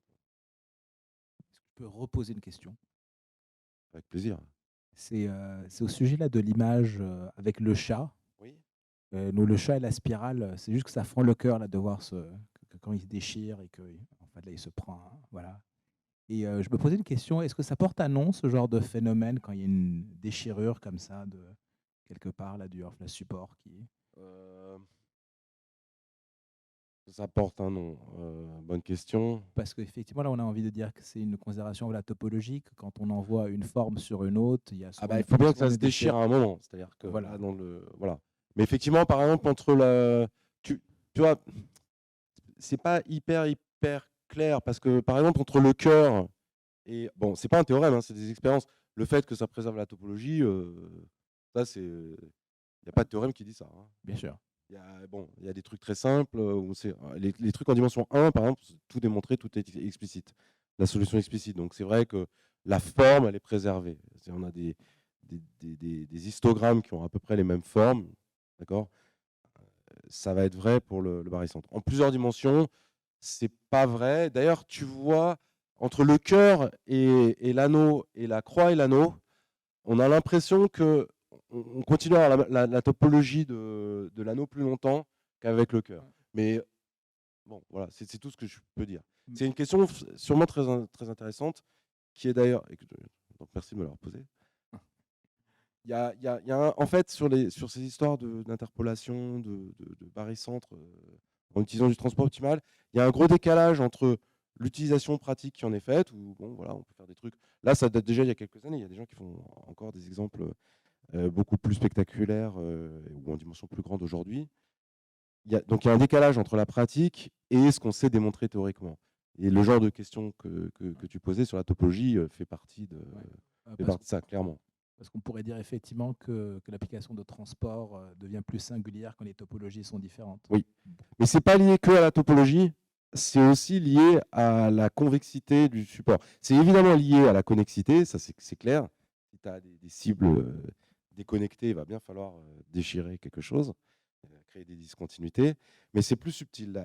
que je peux reposer une question? Avec plaisir. C'est au sujet là de l'image avec le chat. Oui. Nous, le chat et la spirale, c'est juste que ça fend le cœur là, de voir que quand il se déchire et que en fait, là, il se prend. Hein, voilà. Et je me posais une question, est-ce que ça porte annonce ce genre de phénomène quand il y a une déchirure comme ça de quelque part là, du support qui... Euh, Ça porte un nom. Bonne question. Parce qu'effectivement, là, on a envie de dire que c'est une considération voilà, topologique. Quand on envoie une forme sur une autre, il y a souvent Il faut bien que souvent ça se déchire à un moment. C'est-à-dire que voilà. là, voilà. Mais effectivement, par exemple, entre la. Tu vois, c'est pas hyper clair parce que, par exemple, entre le cœur et. Bon, c'est pas un théorème, hein, c'est des expériences. Le fait que ça préserve la topologie, Ça, c'est, il n'y a pas de théorème qui dit ça, hein. Bien sûr. Il y a des trucs très simples, où les trucs en dimension 1, par exemple, tout démontré, tout est explicite. La solution explicite. Donc c'est vrai que la forme, elle est préservée. On a des histogrammes qui ont à peu près les mêmes formes, d'accord? Ça va être vrai pour le barycentre. En plusieurs dimensions, c'est pas vrai. D'ailleurs, tu vois, entre le cœur et l'anneau, et la croix et l'anneau, on a l'impression que on continue à avoir la topologie de l'anneau plus longtemps qu'avec le cœur. Mais bon, voilà, c'est tout ce que je peux dire. C'est une question sûrement très intéressante, qui est d'ailleurs, donc merci de me l'avoir posée. En fait, sur ces histoires d'interpolation, de barycentre, en utilisant du transport optimal, il y a un gros décalage entre l'utilisation pratique qui en est faite, où bon, voilà, on peut faire des trucs. Là, ça date déjà il y a quelques années. Il y a des gens qui font encore des exemples beaucoup plus spectaculaires ou en dimension plus grande aujourd'hui. Donc il y a un décalage entre la pratique et ce qu'on sait démontrer théoriquement. Et le genre de questions que tu posais sur la topologie fait partie de ça, clairement. Parce qu'on pourrait dire effectivement que l'application de transport devient plus singulière quand les topologies sont différentes. Oui, mais ce n'est pas lié que à la topologie, c'est aussi lié à la convexité du support. C'est évidemment lié à la connexité, ça c'est clair. Si tu as des cibles déconnectées, il va bien falloir déchirer quelque chose, créer des discontinuités, mais c'est plus subtil.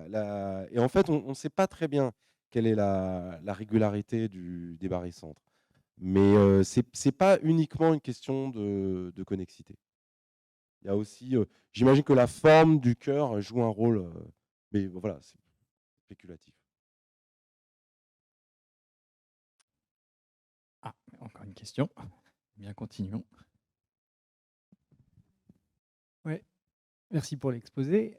Et en fait, on ne sait pas très bien quelle est la régularité des barycentres. Mais ce n'est pas uniquement une question de connexité. Il y a aussi, j'imagine que la forme du cœur joue un rôle, mais voilà, c'est spéculatif. Ah, encore une question. Bien, continuons. Ouais, merci pour l'exposé.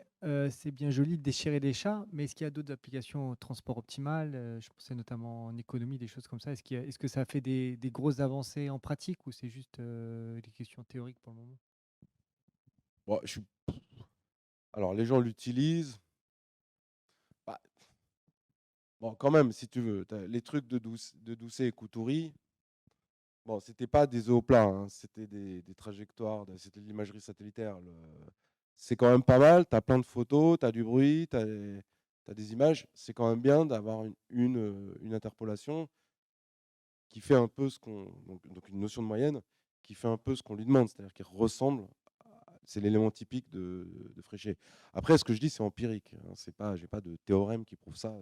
C'est bien joli de déchirer des chats, mais est-ce qu'il y a d'autres applications au transport optimal? Je pensais notamment en économie, des choses comme ça. Est-ce que ça fait des grosses avancées en pratique ou c'est juste des questions théoriques pour le moment? Bon, alors, les gens l'utilisent. Bah, bon, quand même, si tu veux, les trucs de Doucet et Couturi, bon, c'était pas des eaux plats, hein, c'était des trajectoires, c'était de l'imagerie satellitaire. C'est quand même pas mal, tu as plein de photos, tu as du bruit, tu as des images. C'est quand même bien d'avoir une interpolation qui fait un peu ce qu'on. Donc une notion de moyenne qui fait un peu ce qu'on lui demande, c'est-à-dire qu'il ressemble. C'est l'élément typique de Fréchet. Après, ce que je dis, c'est empirique, hein, je n'ai pas de théorème qui prouve ça,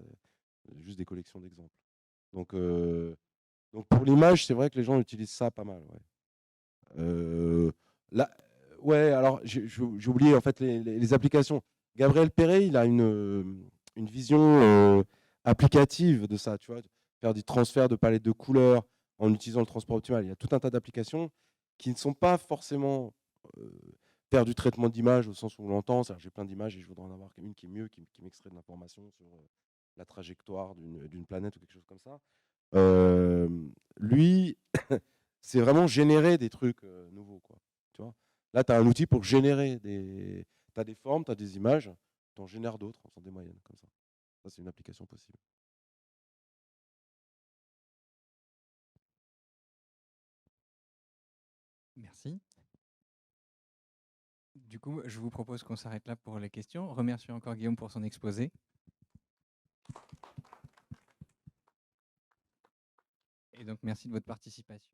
juste des collections d'exemples. Donc pour l'image, c'est vrai que les gens utilisent ça pas mal. Ouais. Là, ouais, alors j'ai oublié en fait les applications. Gabriel Perret, il a une vision applicative de ça, tu vois, faire du transfert de palettes de couleurs en utilisant le transport optimal. Il y a tout un tas d'applications qui ne sont pas forcément faire du traitement d'image au sens où on l'entend. J'ai plein d'images et je voudrais en avoir une qui est mieux, qui m'extrait de l'information sur la trajectoire d'une planète ou quelque chose comme ça. Lui, c'est vraiment générer des trucs nouveaux, quoi. Tu vois, là, tu as un outil pour générer des. Tu as des formes, tu as des images, tu en génères d'autres en faisant des moyennes, comme ça. Ça, c'est une application possible. Merci. Du coup, je vous propose qu'on s'arrête là pour les questions. Remercie encore Guillaume pour son exposé. Et donc, merci de votre participation.